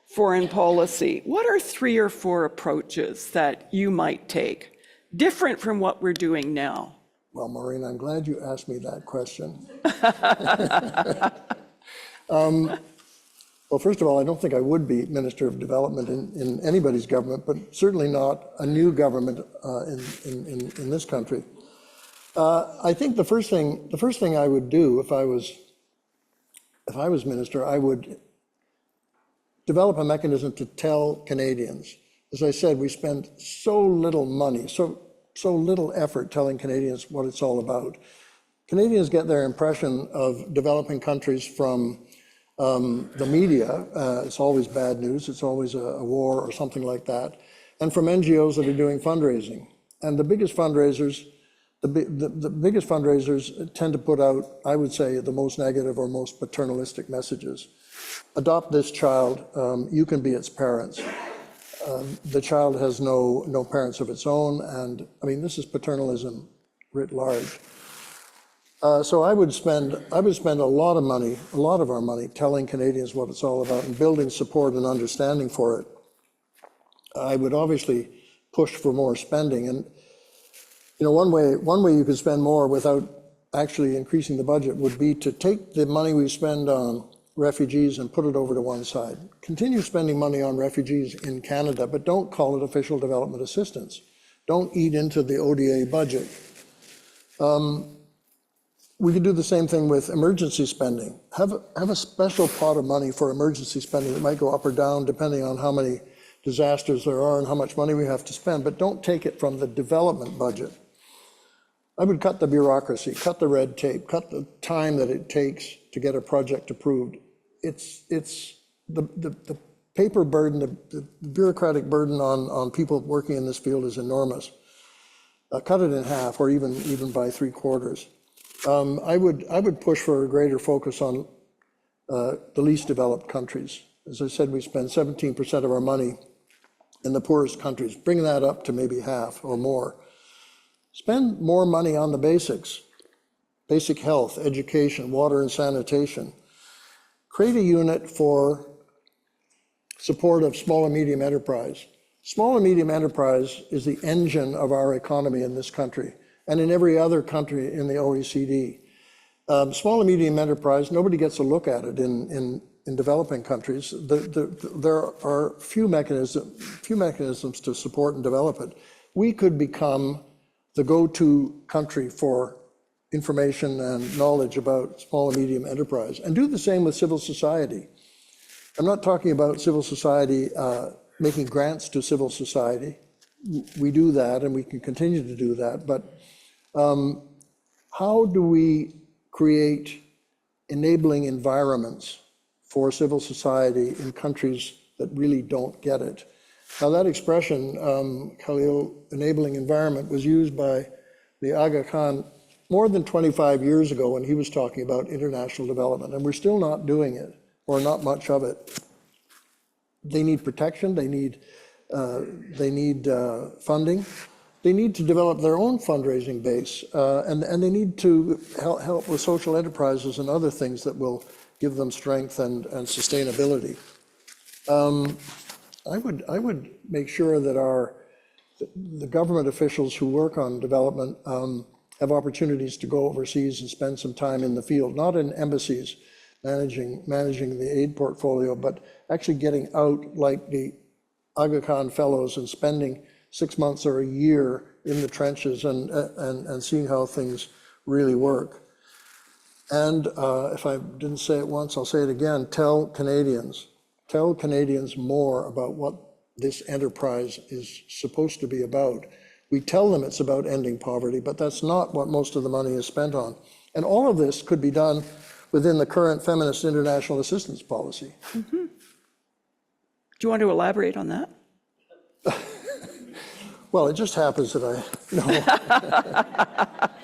foreign policy, what are 3 or 4 approaches that you might take, different from what we're doing now? Well, Maureen, I'm glad you asked me that question. Well, first of all, I don't think I would be Minister of Development in anybody's government, but certainly not a new government in this country. I think the first thing I would do if I was minister, I would develop a mechanism to tell Canadians. As I said, we spend so little money, so little effort telling Canadians what it's all about. Canadians get their impression of developing countries from the media. It's always bad news. It's always a war or something like that, and from NGOs that are doing fundraising. And the biggest fundraisers, the biggest fundraisers tend to put out, I would say, the most negative or most paternalistic messages. Adopt this child. You can be its parents. The child has no parents of its own, and I mean, this is paternalism writ large. So I would spend a lot of money, a lot of our money, telling Canadians what it's all about and building support and understanding for it. I would obviously push for more spending, and one way you could spend more without actually increasing the budget would be to take the money we spend on refugees and put it over to one side. Continue spending money on refugees in Canada, but don't call it official development assistance. Don't eat into the ODA budget. We could do the same thing with emergency spending. Have a special pot of money for emergency spending that might go up or down depending on how many disasters there are and how much money we have to spend, but don't take it from the development budget. I would cut the bureaucracy, cut the red tape, cut the time that it takes to get a project approved. It's the paper burden, the bureaucratic burden on people working in this field is enormous. Cut it in half, or even by 3/4. I would push for a greater focus on the least developed countries. As I said, we spend 17% of our money in the poorest countries. Bring that up to maybe half or more. Spend more money on the basics: basic health, education, water and sanitation. Create a unit for support of small and medium enterprise. Small and medium enterprise is the engine of our economy in this country and in every other country in the OECD. Small and medium enterprise, nobody gets a look at it in developing countries. There are few mechanisms to support and develop it. We could become the go-to country for information and knowledge about small and medium enterprise, and do the same with civil society. I'm not talking about civil society making grants to civil society. We do that, and we can continue to do that, but how do we create enabling environments for civil society in countries that really don't get it? Now, that expression, Khalil, enabling environment, was used by the Aga Khan more than 25 years ago when he was talking about international development, and we're still not doing it, or not much of it. They need protection, they need funding, they need to develop their own fundraising base, and they need to help with social enterprises and other things that will give them strength and sustainability. I would make sure that the government officials who work on development have opportunities to go overseas and spend some time in the field, not in embassies managing the aid portfolio, but actually getting out like the Aga Khan Fellows and spending 6 months or a year in the trenches and seeing how things really work. And if I didn't say it once, I'll say it again: tell Canadians more about what this enterprise is supposed to be about. We tell them it's about ending poverty, but that's not what most of the money is spent on. And all of this could be done within the current feminist international assistance policy. Mm-hmm. Do you want to elaborate on that? Well, it just happens that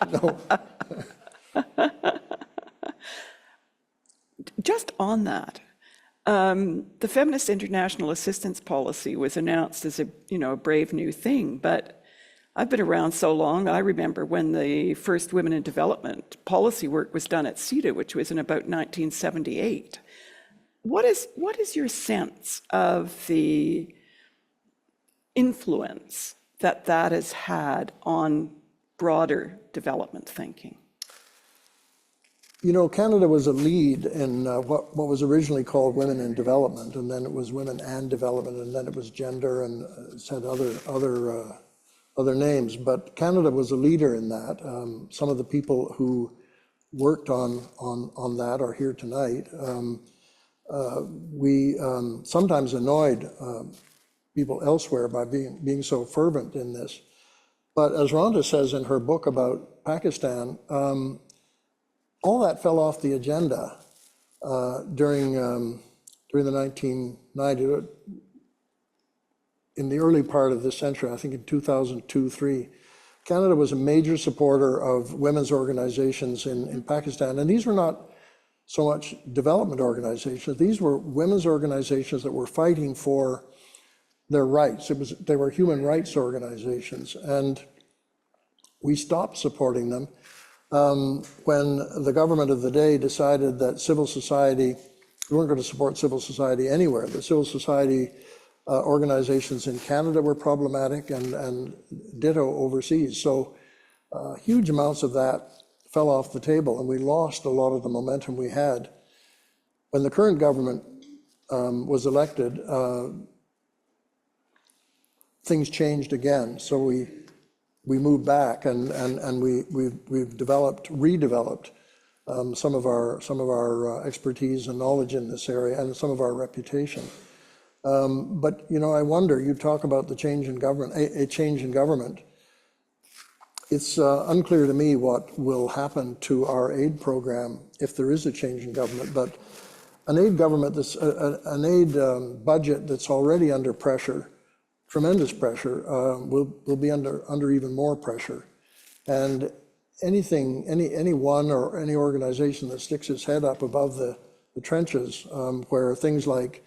no. Just on that, the Feminist International Assistance Policy was announced as a brave new thing, but I've been around so long, I remember when the first Women in Development policy work was done at CETA, which was in about 1978. What is your sense of the influence that has had on broader development thinking? Canada was a lead in what was originally called Women in Development, and then it was Women and Development, and then it was Gender, and it's had other names. But Canada was a leader in that. Some of the people who worked on that are here tonight. We sometimes annoyed people elsewhere by being so fervent in this. But as Rhonda says in her book about Pakistan, all that fell off the agenda during the 1990s, in the early part of this century, I think in 2002-3. Canada was a major supporter of women's organizations in Pakistan, and these were not so much development organizations. These were women's organizations that were fighting for their rights. They were human rights organizations, and we stopped supporting them when the government of the day decided that civil society, we weren't going to support civil society anywhere. The civil society organizations in Canada were problematic, and ditto overseas. So huge amounts of that fell off the table, and we lost a lot of the momentum we had. When the current government was elected, things changed again. So we moved back, and we've redeveloped some of our expertise and knowledge in this area, and some of our reputation. But I wonder. You talk about the change in government, a change in government. It's unclear to me what will happen to our aid program if there is a change in government. But an aid government an aid budget that's already under pressure, tremendous pressure, will be under even more pressure. And anyone or any organization that sticks its head up above the trenches, where things like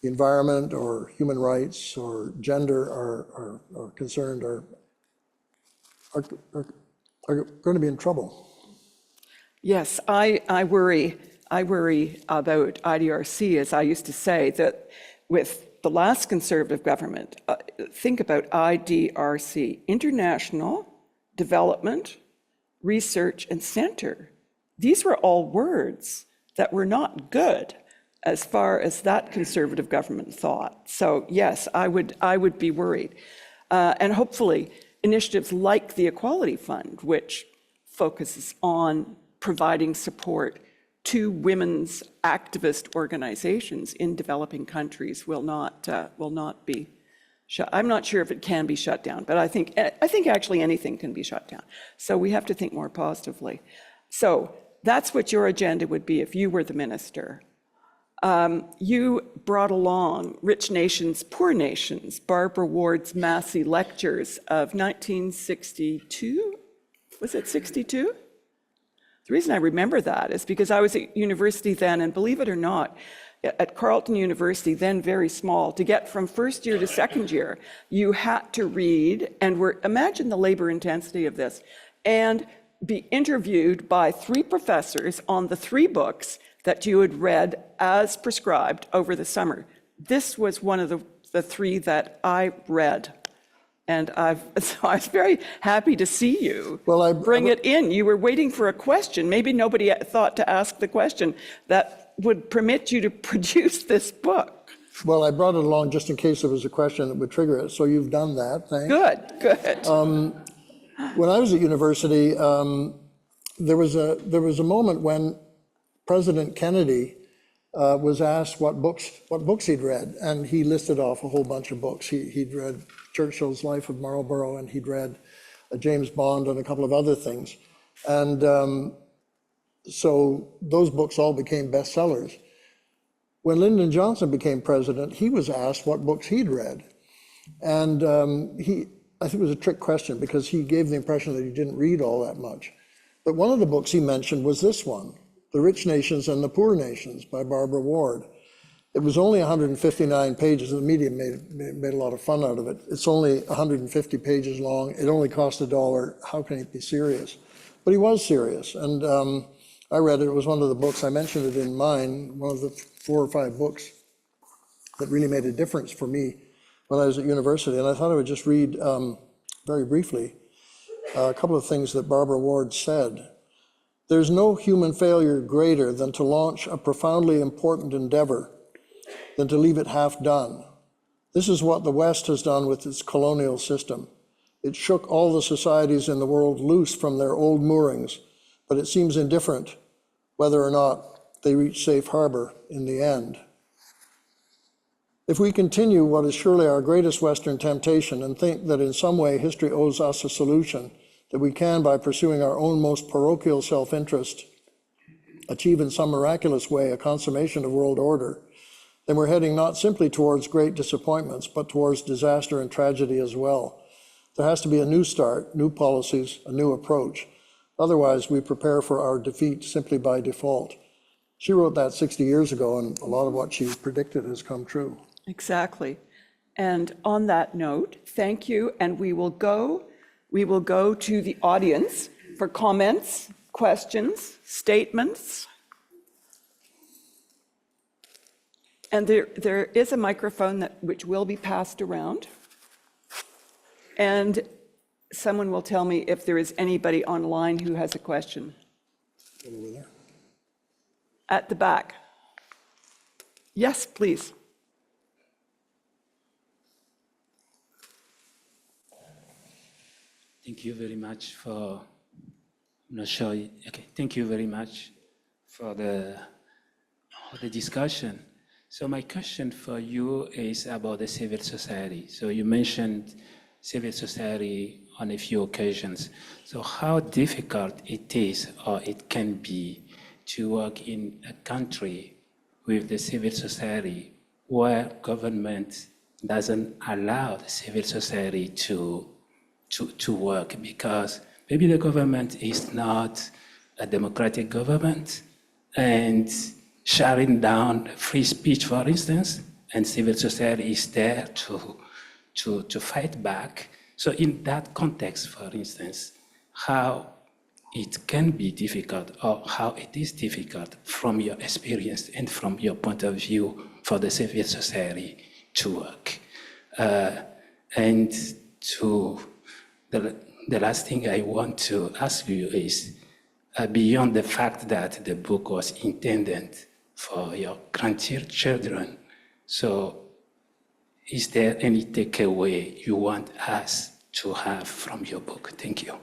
the environment or human rights or gender are concerned, are going to be in trouble. Yes, I worry about IDRC, as I used to say, that with the last Conservative government, think about IDRC, International Development Research and Center. These were all words that were not good as far as that Conservative government thought. So yes, I would be worried. And hopefully initiatives like the Equality Fund, which focuses on providing support to women's activist organizations in developing countries, will not be shut. I'm not sure if it can be shut down, but I think actually anything can be shut down. So we have to think more positively. So that's what your agenda would be if you were the minister. You brought along Rich Nations, Poor Nations, Barbara Ward's Massey Lectures of 1962. Was it 62? The reason I remember that is because I was at university then, and believe it or not, at Carleton University, then very small, to get from first year to second year, you had to read, and imagine the labor intensity of this, and be interviewed by 3 professors on the 3 books that you had read as prescribed over the summer. This was one of the 3 that I read. And so I was very happy to see you bring it in. You were waiting for a question. Maybe nobody thought to ask the question that would permit you to produce this book. Well, I brought it along just in case there was a question that would trigger it. So you've done that, thanks. Good. When I was at university, there was a moment when President Kennedy was asked what books he'd read, and he listed off a whole bunch of books. He'd read Churchill's Life of Marlborough, and he'd read James Bond and a couple of other things. And so those books all became bestsellers. When Lyndon Johnson became president, he was asked what books he'd read. And I think it was a trick question because he gave the impression that he didn't read all that much. But one of the books he mentioned was this one, The Rich Nations and the Poor Nations by Barbara Ward. It was only 159 pages. The media made a lot of fun out of it. It's only 150 pages long. It only cost $1. How can he be serious? But he was serious. And I read it. It was one of the books. I mentioned it in mine, one of the 4 or 5 books that really made a difference for me when I was at university. And I thought I would just read very briefly a couple of things that Barbara Ward said. There's no human failure greater than to launch a profoundly important endeavor than to leave it half done. This is what the West has done with its colonial system. It shook all the societies in the world loose from their old moorings, but it seems indifferent whether or not they reach safe harbor in the end. If we continue what is surely our greatest Western temptation and think that in some way history owes us a solution, that we can, by pursuing our own most parochial self-interest, achieve in some miraculous way a consummation of world order, then we're heading not simply towards great disappointments, but towards disaster and tragedy as well. There has to be a new start, new policies, a new approach. Otherwise, we prepare for our defeat simply by default. She wrote that 60 years ago, and a lot of what she predicted has come true. Exactly. And on that note, thank you. And we will go to the audience for comments, questions, statements. And there is a microphone which will be passed around. And someone will tell me if there is anybody online who has a question. Over there. At the back. Yes, please. Thank you very much for, I'm not sure, okay, thank you very much for the discussion. So my question for you is about the civil society. So you mentioned civil society on a few occasions. So how difficult it is or it can be to work in a country with the civil society where government doesn't allow the civil society to work, because maybe the government is not a democratic government and shutting down free speech, for instance, and civil society is there to fight back. So in that context, for instance, how it can be difficult or how it is difficult from your experience and from your point of view for the civil society to work. And to the last thing I want to ask you is, beyond the fact that the book was intended for your grandchildren, so is there any takeaway you want us to have from your book? Thank you.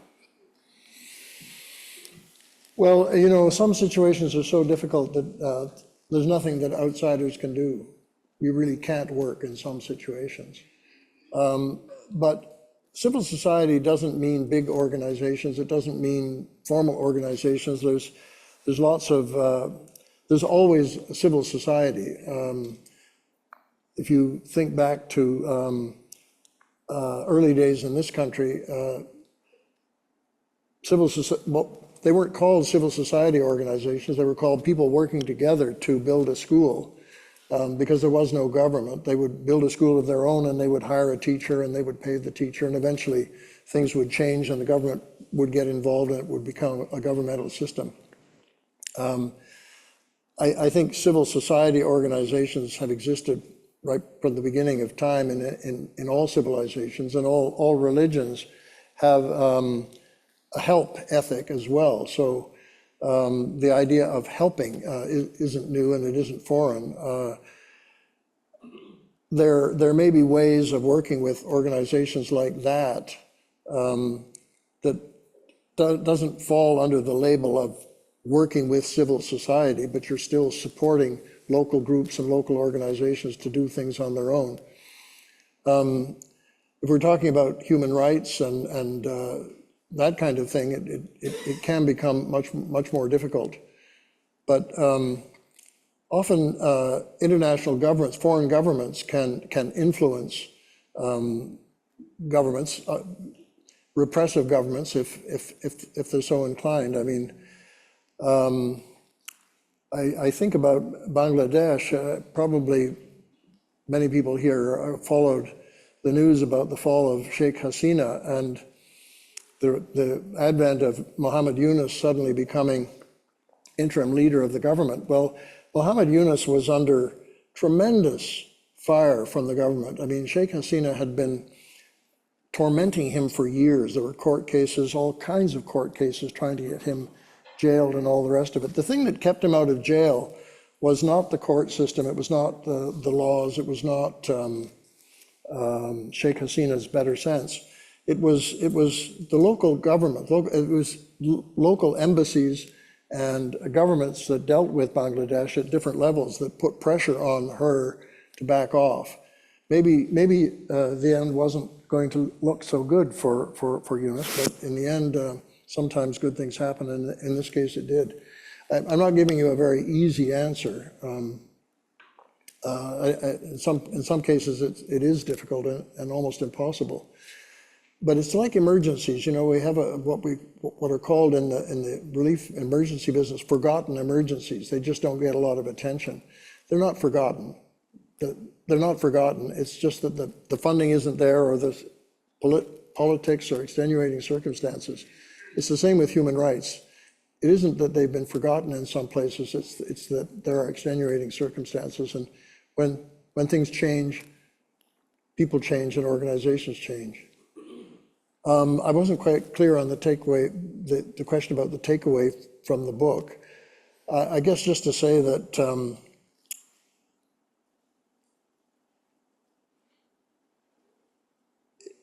Well, you know, some situations are so difficult that there's nothing that outsiders can do. You really can't work in some situations. But civil society doesn't mean big organizations. It doesn't mean formal organizations. There's lots of, there's always civil society. If you think back to early days in this country, they weren't called civil society organizations. They were called people working together to build a school. Because there was no government, they would build a school of their own and they would hire a teacher and they would pay the teacher, and eventually things would change and the government would get involved and it would become a governmental system. I think civil society organizations have existed right from the beginning of time in all civilizations, and all religions have a help ethic as well. So the idea of helping isn't new and it isn't foreign. There may be ways of working with organizations like that that doesn't fall under the label of working with civil society, but you're still supporting local groups and local organizations to do things on their own. If we're talking about human rights and that kind of thing, it can become much more difficult. But often international governments, foreign governments can influence governments, repressive governments, if they're so inclined. I mean, I think about Bangladesh. Probably many people here followed the news about the fall of Sheikh Hasina and the advent of Muhammad Yunus suddenly becoming interim leader of the government. Well, Muhammad Yunus was under tremendous fire from the government. I mean, Sheikh Hasina had been tormenting him for years. There were court cases, all kinds of court cases, trying to get him jailed and all the rest of it. The thing that kept him out of jail was not the court system, it was not the laws, it was not Sheikh Hasina's better sense. It was the local government, it was local embassies and governments that dealt with Bangladesh at different levels that put pressure on her to back off. Maybe the end wasn't going to look so good for Yunus, but in the end, sometimes good things happen, and in this case it did. I'm not giving you a very easy answer. In some cases it is difficult and almost impossible. But it's like emergencies. You know, we have what are called in the relief emergency business forgotten emergencies. They just don't get a lot of attention. They're not forgotten. They're not forgotten. It's just that the funding isn't there, or the politics or extenuating circumstances. It's the same with human rights. It isn't that they've been forgotten in some places. It's that there are extenuating circumstances, and when things change, people change and organizations change. I wasn't quite clear on the takeaway, the question about the takeaway from the book. I guess just to say that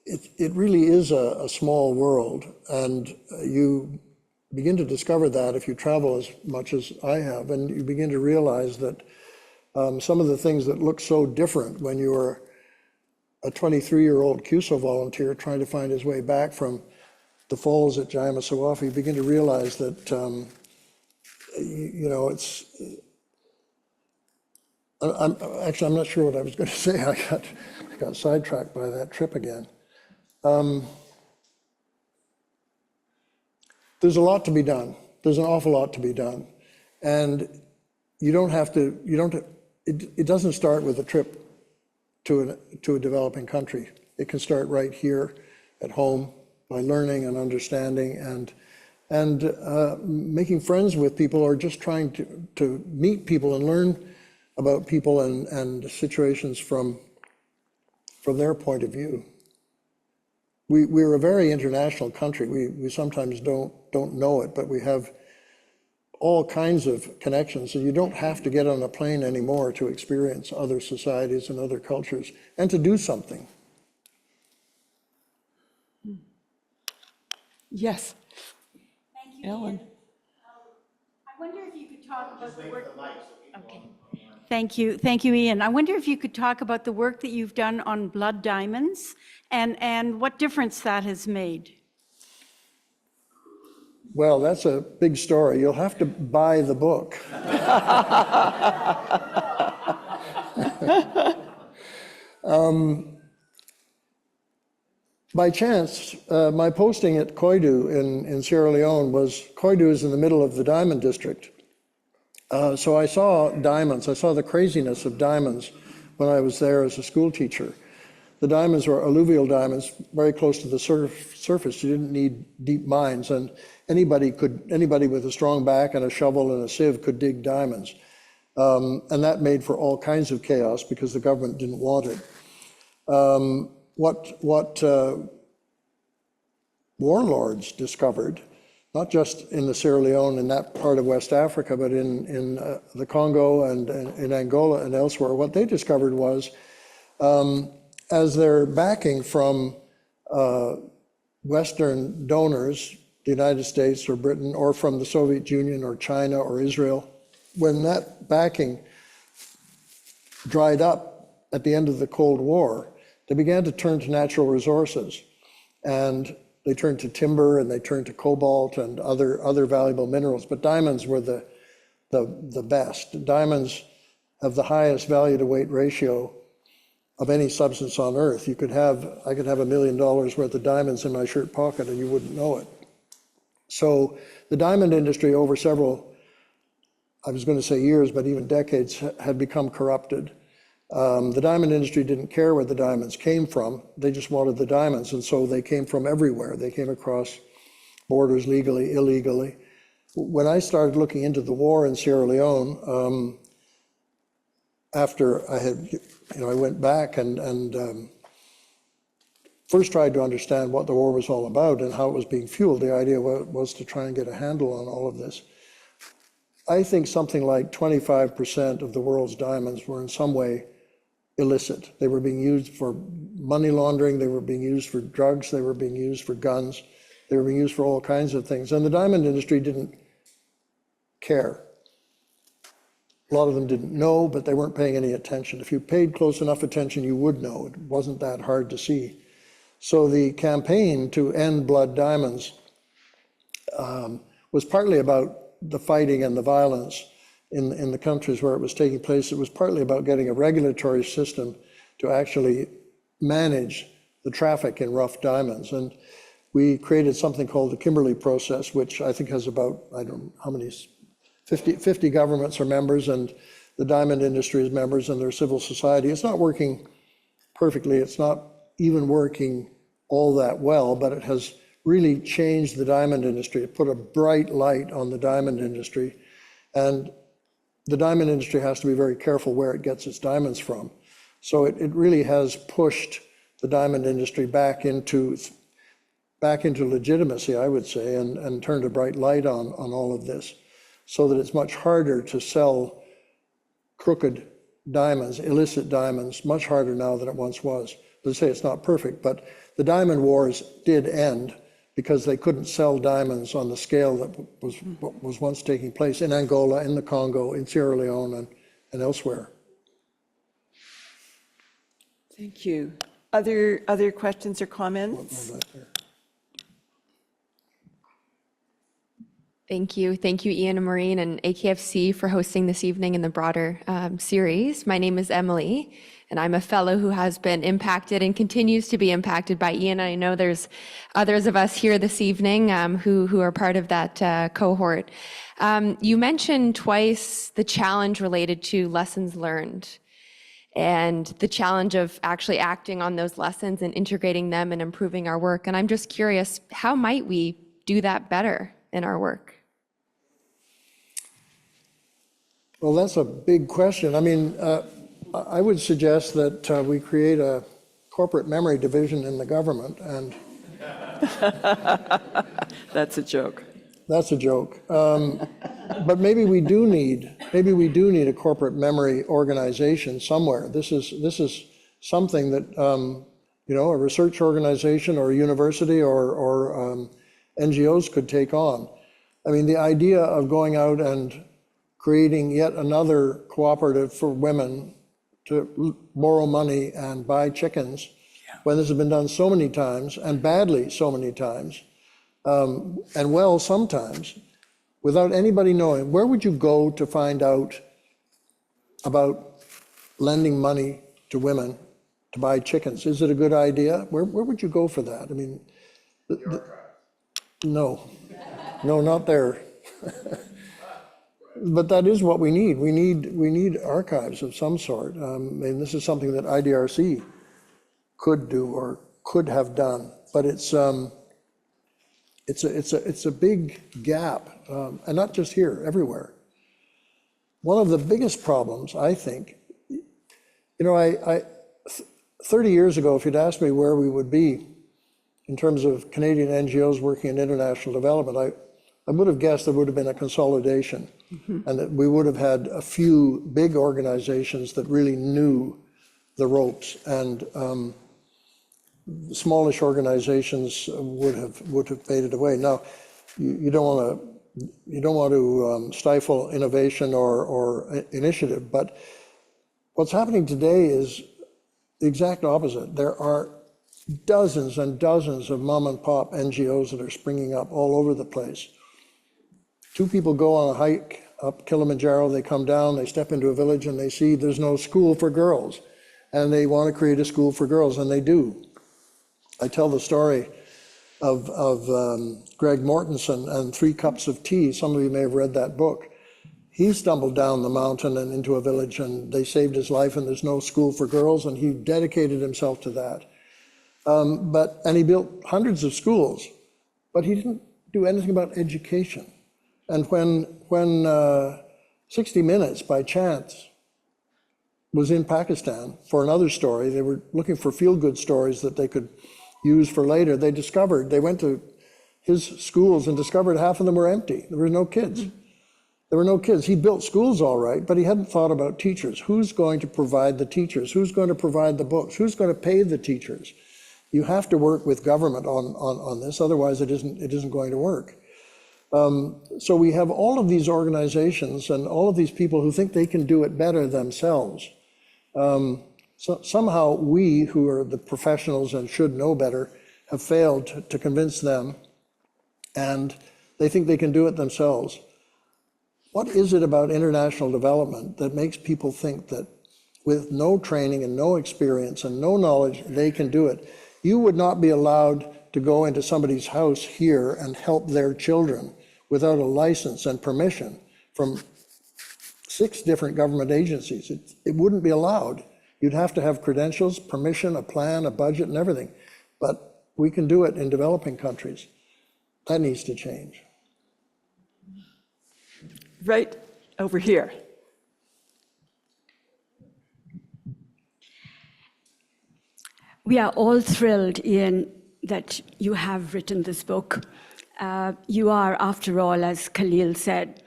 it really is a small world, and you begin to discover that if you travel as much as I have, and you begin to realize that some of the things that look so different when you are a 23-year-old CUSO volunteer trying to find his way back from the falls at Jayamasawafi, you begin to realize that, you know, I'm not sure what I was going to say. I got sidetracked by that trip again. There's a lot to be done. There's an awful lot to be done. And you don't have to, it doesn't start with a trip to a developing country. It can start right here at home by learning and understanding and making friends with people, or just trying to meet people and learn about people and situations from their point of view. We're a very international country. We sometimes don't know it, but we have all kinds of connections, and you don't have to get on a plane anymore to experience other societies and other cultures and to do something. Yes. Thank you, Ellen. Ian. I wonder if you could talk about the work. Okay. Thank you, Ian. I wonder if you could talk about the work that you've done on blood diamonds and what difference that has made. Well, that's a big story. You'll have to buy the book. By chance, my posting at Koidu in Sierra Leone Koidu is in the middle of the diamond district. So I saw diamonds. I saw the craziness of diamonds when I was there as a school teacher. The diamonds were alluvial diamonds, very close to the surface. You didn't need deep mines, and anybody with a strong back and a shovel and a sieve could dig diamonds. And that made for all kinds of chaos because the government didn't want it. What warlords discovered, not just in the Sierra Leone and that part of West Africa, but in the Congo and in Angola and elsewhere, what they discovered was, as their backing from Western donors, the United States or Britain, or from the Soviet Union or China or Israel, when that backing dried up at the end of the Cold War, they began to turn to natural resources. And they turned to timber and they turned to cobalt and other valuable minerals, but diamonds were the best. Diamonds have the highest value to weight ratio of any substance on earth. I could have $1 million worth of diamonds in my shirt pocket and you wouldn't know it. So the diamond industry over several, I was going to say years, but even decades, had become corrupted. The diamond industry didn't care where the diamonds came from. They just wanted the diamonds. And so they came from everywhere. They came across borders legally, illegally. When I started looking into the war in Sierra Leone, after I went back and first tried to understand what the war was all about and how it was being fueled. The idea was to try and get a handle on all of this. I think something like 25% of the world's diamonds were in some way illicit. They were being used for money laundering, they were being used for drugs, they were being used for guns, they were being used for all kinds of things. And the diamond industry didn't care. A lot of them didn't know, but they weren't paying any attention. If you paid close enough attention, you would know. It wasn't that hard to see. So the campaign to end blood diamonds was partly about the fighting and the violence in the countries where it was taking place. It was partly about getting a regulatory system to actually manage the traffic in rough diamonds. And we created something called the Kimberley process, which I think has about, I don't know how many, 50 governments are members, and the diamond industry is members, and their civil society. It's not working perfectly. It's not even working all that well, but it has really changed the diamond industry. It put a bright light on the diamond industry. And the diamond industry has to be very careful where it gets its diamonds from. So it really has pushed the diamond industry back into legitimacy, I would say, and turned a bright light on all of this, so that it's much harder to sell crooked diamonds, illicit diamonds, much harder now than it once was. As I say, it's not perfect, but the diamond wars did end because they couldn't sell diamonds on the scale that was once taking place in Angola, in the Congo, in Sierra Leone, and elsewhere. Thank you. Other questions or comments? Thank you. Thank you, Ian and Maureen and AKFC for hosting this evening in the broader series. My name is Emily, and I'm a fellow who has been impacted and continues to be impacted by Ian. I know there's others of us here this evening who are part of that cohort. You mentioned twice the challenge related to lessons learned and the challenge of actually acting on those lessons and integrating them and improving our work. And I'm just curious, how might we do that better in our work? Well, that's a big question. I mean, I would suggest that we create a corporate memory division in the government, and That's a joke. that's a joke. But maybe we do need a corporate memory organization somewhere. This is something that a research organization or a university or NGOs could take on. I mean, the idea of going out and creating yet another cooperative for women to borrow money and buy chickens, when this has been done so many times, and badly so many times, and well sometimes, without anybody knowing. Where would you go to find out about lending money to women to buy chickens? Is it a good idea? Where would you go for that? I mean, no, not there. But that is what we need. We need archives of some sort. And this is something that IDRC could do or could have done. But it's a big gap, and not just here, everywhere. One of the biggest problems, I think, 30 years ago, if you'd asked me where we would be in terms of Canadian NGOs working in international development, I would have guessed there would have been a consolidation, and that we would have had a few big organizations that really knew the ropes, and smallish organizations would have faded away. Now, you don't want to stifle innovation or initiative, but what's happening today is the exact opposite. There are dozens and dozens of mom and pop NGOs that are springing up all over the place. Two people go on a hike up Kilimanjaro, they come down, they step into a village and they see there's no school for girls. and they want to create a school for girls, and they do. I tell the story of Greg Mortensen and 3 Cups of Tea. Some of you may have read that book. He stumbled down the mountain and into a village, and they saved his life, and there's no school for girls, and he dedicated himself to that. And he built hundreds of schools, but he didn't do anything about education. And when 60 Minutes, by chance, was in Pakistan for another story, they were looking for feel-good stories that they could use for later. They went to his schools and discovered half of them were empty. There were no kids. There were no kids. He built schools all right, but he hadn't thought about teachers. Who's going to provide the teachers? Who's going to provide the books? Who's going to pay the teachers? You have to work with government on this, otherwise it isn't going to work. So we have all of these organizations and all of these people who think they can do it better themselves. So somehow we, who are the professionals and should know better, have failed to convince them, and they think they can do it themselves. What is it about international development that makes people think that with no training and no experience and no knowledge, they can do it? You would not be allowed to go into somebody's house here and help their children without a license and permission from 6 different government agencies. It wouldn't be allowed. You'd have to have credentials, permission, a plan, a budget, and everything. But we can do it in developing countries. That needs to change. Right over here. We are all thrilled, Ian, that you have written this book. You are, after all, as Khalil said,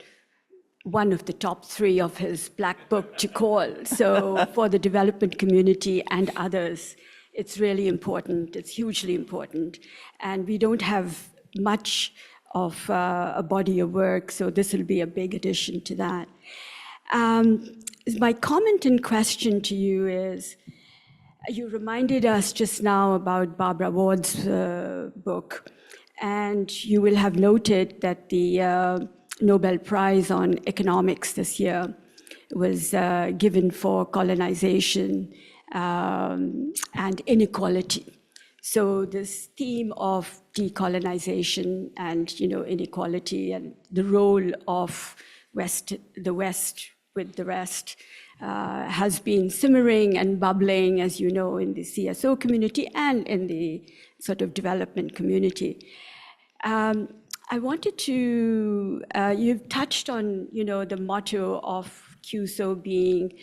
one of the top 3 of his Black Book to call. So for the development community and others, it's really important. It's hugely important. And we don't have much of a body of work, so this will be a big addition to that. My comment and question to you is, you reminded us just now about Barbara Ward's book, and you will have noted that the Nobel Prize on Economics this year was given for colonization and inequality. So this theme of decolonization and inequality and the role of the West with the rest has been simmering and bubbling, as you know, in the CSO community and in the sort of development community. I wanted to, you've touched on, the motto of CUSO being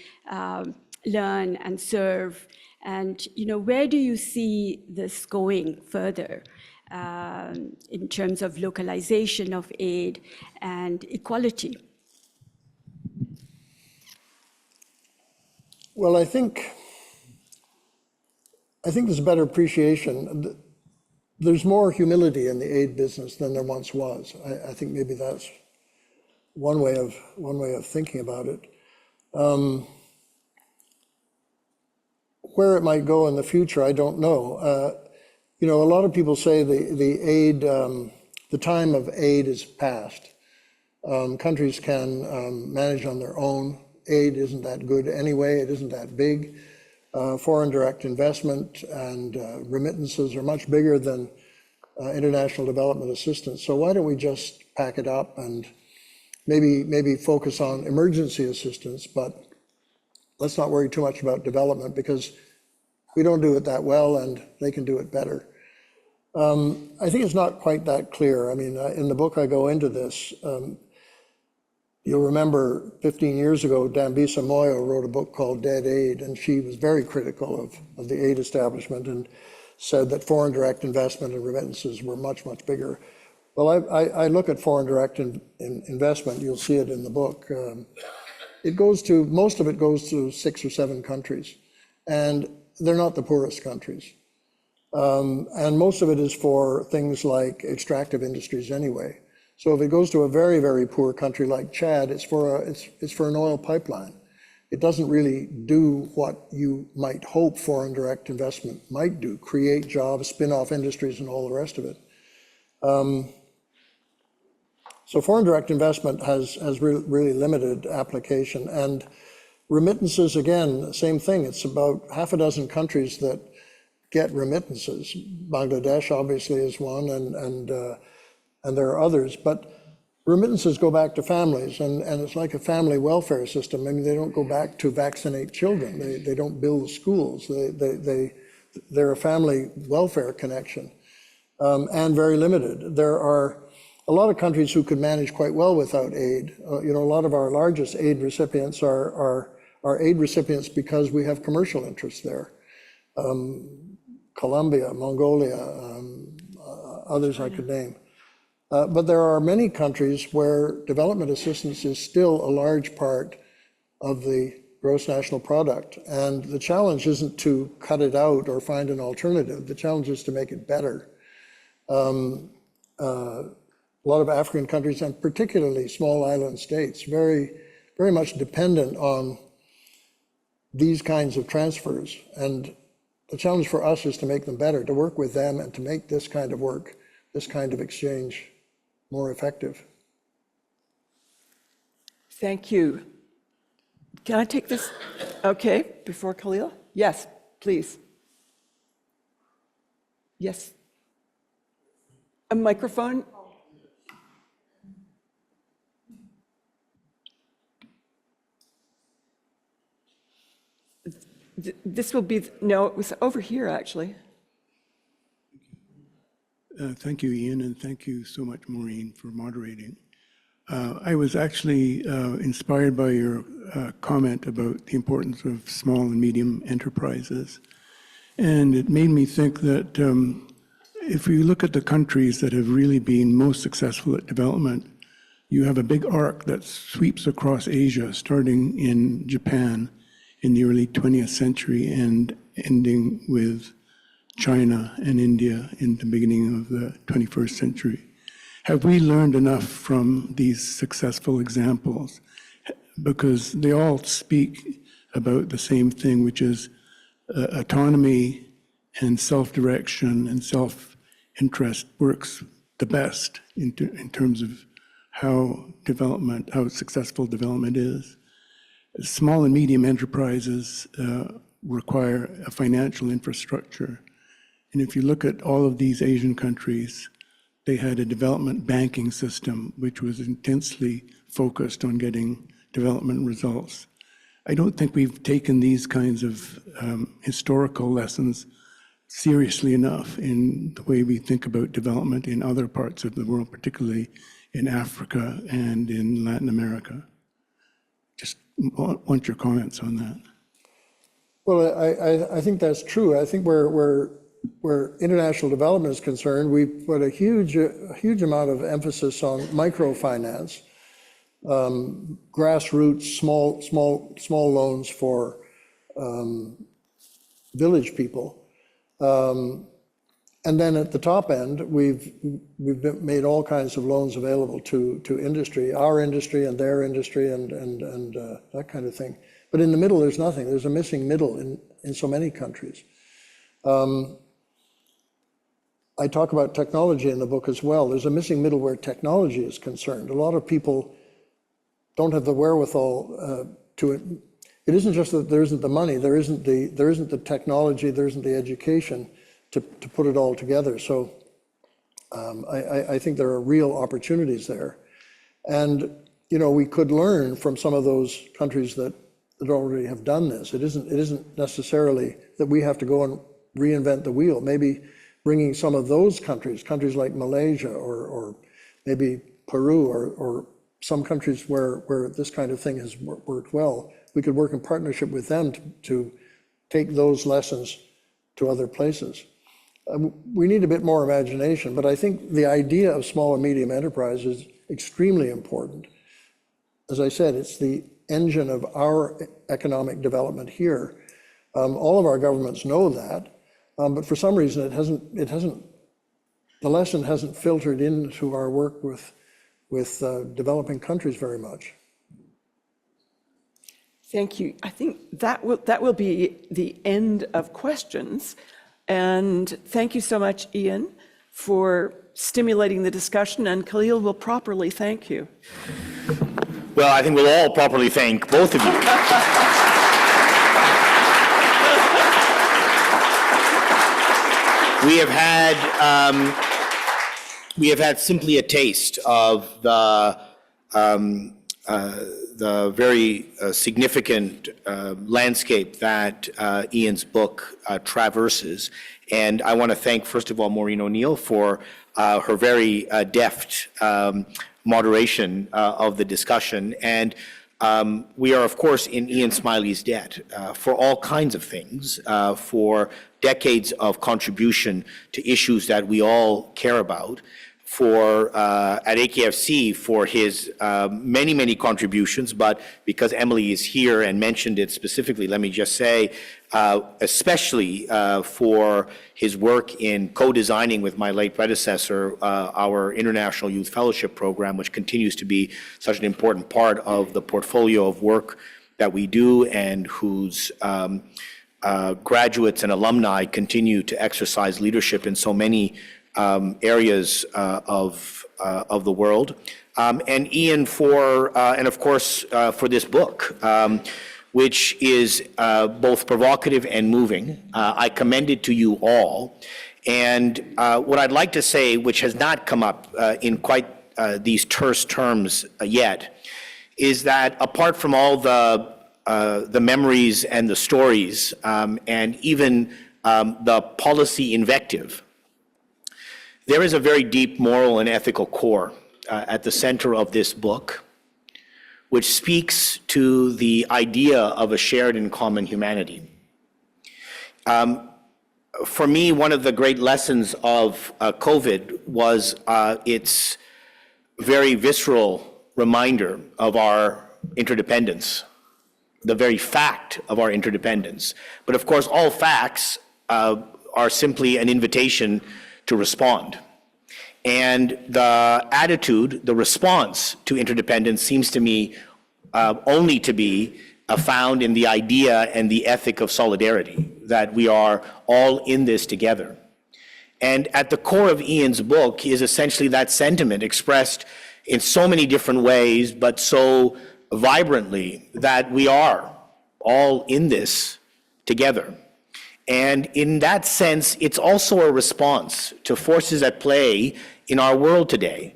learn and serve. And, where do you see this going further in terms of localization of aid and equality? Well, I think there's a better appreciation. There's more humility in the aid business than there once was. I think maybe that's one way of thinking about it. Where it might go in the future, I don't know. A lot of people say the aid, the time of aid is past. Countries can manage on their own. Aid isn't that good anyway. It isn't that big. Foreign direct investment and remittances are much bigger than international development assistance. So why don't we just pack it up and maybe focus on emergency assistance, but let's not worry too much about development, because we don't do it that well and they can do it better. I think it's not quite that clear. I mean, in the book I go into this. You'll remember 15 years ago, Dambisa Moyo wrote a book called Dead Aid, and she was very critical of the aid establishment and said that foreign direct investment and remittances were much, much bigger. Well, I look at foreign direct investment, you'll see it in the book. Most of it goes to 6 or 7 countries, and they're not the poorest countries. And most of it is for things like extractive industries anyway. So if it goes to a very, very poor country like Chad, it's for an oil pipeline. It doesn't really do what you might hope foreign direct investment might do, create jobs, spin off industries, and all the rest of it. So foreign direct investment has really limited application. And Remittances, again, same thing. It's about half a dozen countries that get remittances. Bangladesh obviously is one, and there are others. But remittances go back to families, and it's like a family welfare system. I mean, they don't go back to vaccinate children. They don't build schools. They're a family welfare connection, and very limited. There are a lot of countries who could manage quite well without aid. A lot of our largest aid recipients are aid recipients because we have commercial interests there. Colombia, Mongolia, others I could name. But there are many countries where development assistance is still a large part of the gross national product. And the challenge isn't to cut it out or find an alternative. The challenge is to make it better. A lot of African countries, and particularly small island states, very, very much dependent on these kinds of transfers. And the challenge for us is to make them better, to work with them and to make this kind of work, this kind of exchange more effective. Thank you. Can I take this? Okay, before Khalil? Yes, please. Yes. A microphone? This will be, no, it was over here, actually. Thank you, Ian, and thank you so much, Maureen, for moderating. I was actually inspired by your comment about the importance of small and medium enterprises. And it made me think that if we look at the countries that have really been most successful at development, you have a big arc that sweeps across Asia, starting in Japan in the early 20th century and ending with China and India in the beginning of the 21st century. Have we learned enough from these successful examples? Because they all speak about the same thing, which is autonomy and self-direction and self-interest works the best in terms of how successful development is. Small and medium enterprises require a financial infrastructure. And if you look at all of these Asian countries, they had a development banking system which was intensely focused on getting development results. I don't think we've taken these kinds of historical lessons seriously enough in the way we think about development in other parts of the world, particularly in Africa and in Latin America. Just want your comments on that. Well, I think that's true. I think where international development is concerned, we put a huge amount of emphasis on microfinance, grassroots, small loans for village people. And then at the top end, we've made all kinds of loans available to industry, our industry and their industry and that kind of thing. But in the middle, there's nothing. There's a missing middle in so many countries. I talk about technology in the book as well. There's a missing middle where technology is concerned. A lot of people don't have the wherewithal to it. It isn't just that there isn't the money, there isn't the technology, there isn't the education to put it all together. So I think there are real opportunities there. And, we could learn from some of those countries that already have done this. It isn't necessarily that we have to go and reinvent the wheel. Maybe bringing some of those countries like Malaysia or maybe Peru or some countries where this kind of thing has worked well, we could work in partnership with them to take those lessons to other places. We need a bit more imagination, but I think the idea of small and medium enterprise is extremely important. As I said, it's the engine of our economic development here. All of our governments know that, but for some reason the lesson hasn't filtered into our work with developing countries very much. Thank you. I think that will be the end of questions. And thank you so much, Ian, for stimulating the discussion, and Khalil will properly thank you. Well, I think we'll all properly thank both of you. We have had simply a taste of the very significant landscape that Ian's book traverses. And I want to thank, first of all, Maureen O'Neil for her very deft moderation of the discussion. And we are, of course, in Ian Smilie's debt for all kinds of things, for decades of contribution to issues that we all care about, for at AKFC for his many, many contributions, but because Emily is here and mentioned it specifically, let me just say, especially for his work in co-designing with my late predecessor our International Youth Fellowship Program, which continues to be such an important part of the portfolio of work that we do, and whose graduates and alumni continue to exercise leadership in so many areas of the world. And Ian and of course, for this book, which is both provocative and moving. I commend it to you all. And what I'd like to say, which has not come up in quite these terse terms yet, is that apart from all the memories and the stories, and even the policy invective, there is a very deep moral and ethical core at the center of this book, which speaks to the idea of a shared and common humanity. For me, one of the great lessons of COVID was its very visceral reminder of our interdependence, the very fact of our interdependence. But of course, all facts are simply an invitation to respond. And the attitude, the response to interdependence seems to me only to be found in the idea and the ethic of solidarity, that we are all in this together. And at the core of Ian's book is essentially that sentiment expressed in so many different ways, but so vibrantly, that we are all in this together. And in that sense, it's also a response to forces at play in our world today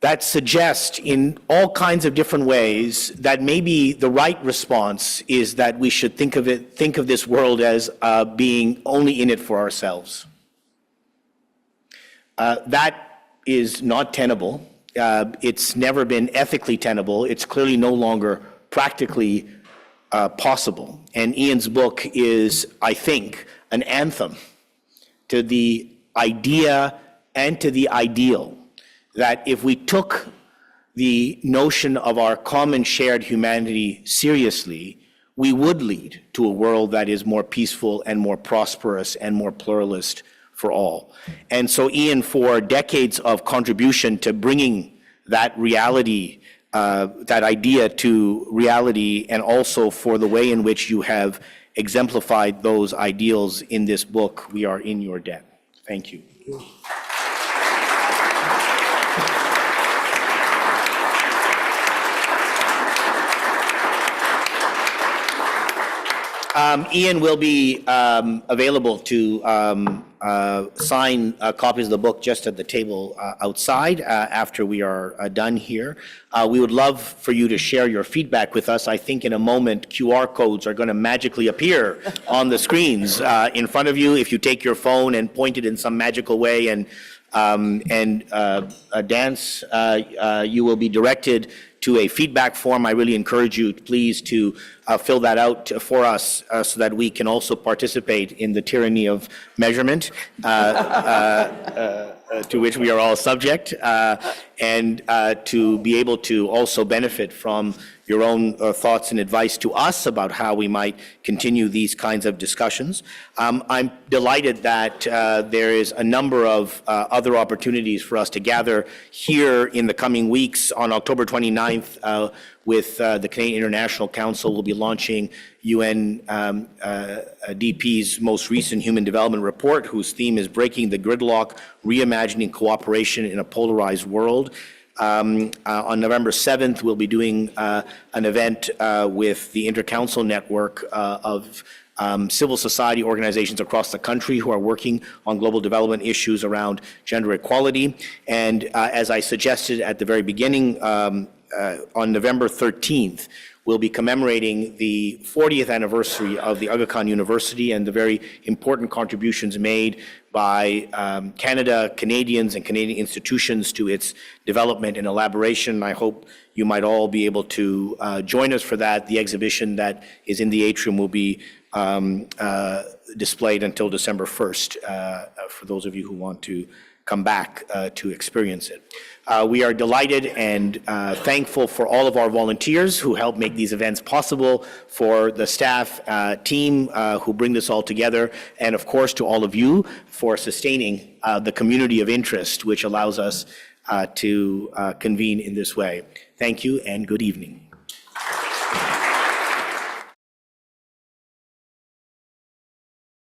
that suggest in all kinds of different ways that maybe the right response is that we should think of this world as being only in it for ourselves. That is not tenable. It's never been ethically tenable. It's clearly no longer practically possible. And Ian's book is, I think, an anthem to the idea and to the ideal that if we took the notion of our common shared humanity seriously, we would lead to a world that is more peaceful and more prosperous and more pluralist for all. And so, Ian, for decades of contribution to bringing that reality, that idea to reality, and also for the way in which you have exemplified those ideals in this book, we are in your debt. Thank you. Ian will be available to sign copies of the book just at the table outside after we are done here. We would love for you to share your feedback with us. I think in a moment QR codes are going to magically appear on the screens in front of you. If you take your phone and point it in some magical way and dance, you will be directed to a feedback form. I really encourage you, please, to fill that out for us so that we can also participate in the tyranny of measurement to which we are all subject, and to be able to also benefit from your own thoughts and advice to us about how we might continue these kinds of discussions. I'm delighted that there is a number of other opportunities for us to gather here in the coming weeks. On October 29th, with the Canadian International Council, we'll be launching UNDP's most recent Human Development Report, whose theme is Breaking the Gridlock, Reimagining Cooperation in a Polarized World. On November 7th, we'll be doing an event with the Intercouncil Network of civil society organizations across the country who are working on global development issues around gender equality. And as I suggested at the very beginning, on November 13th, we'll be commemorating the 40th anniversary of the Aga Khan University and the very important contributions made by Canada, Canadians, and Canadian institutions to its development and elaboration. I hope you might all be able to join us for that. The exhibition that is in the atrium will be displayed until December 1st for those of you who want to come back to experience it. We are delighted and thankful for all of our volunteers who help make these events possible, for the staff team who bring this all together, and of course to all of you for sustaining the community of interest which allows us to convene in this way. Thank you and good evening.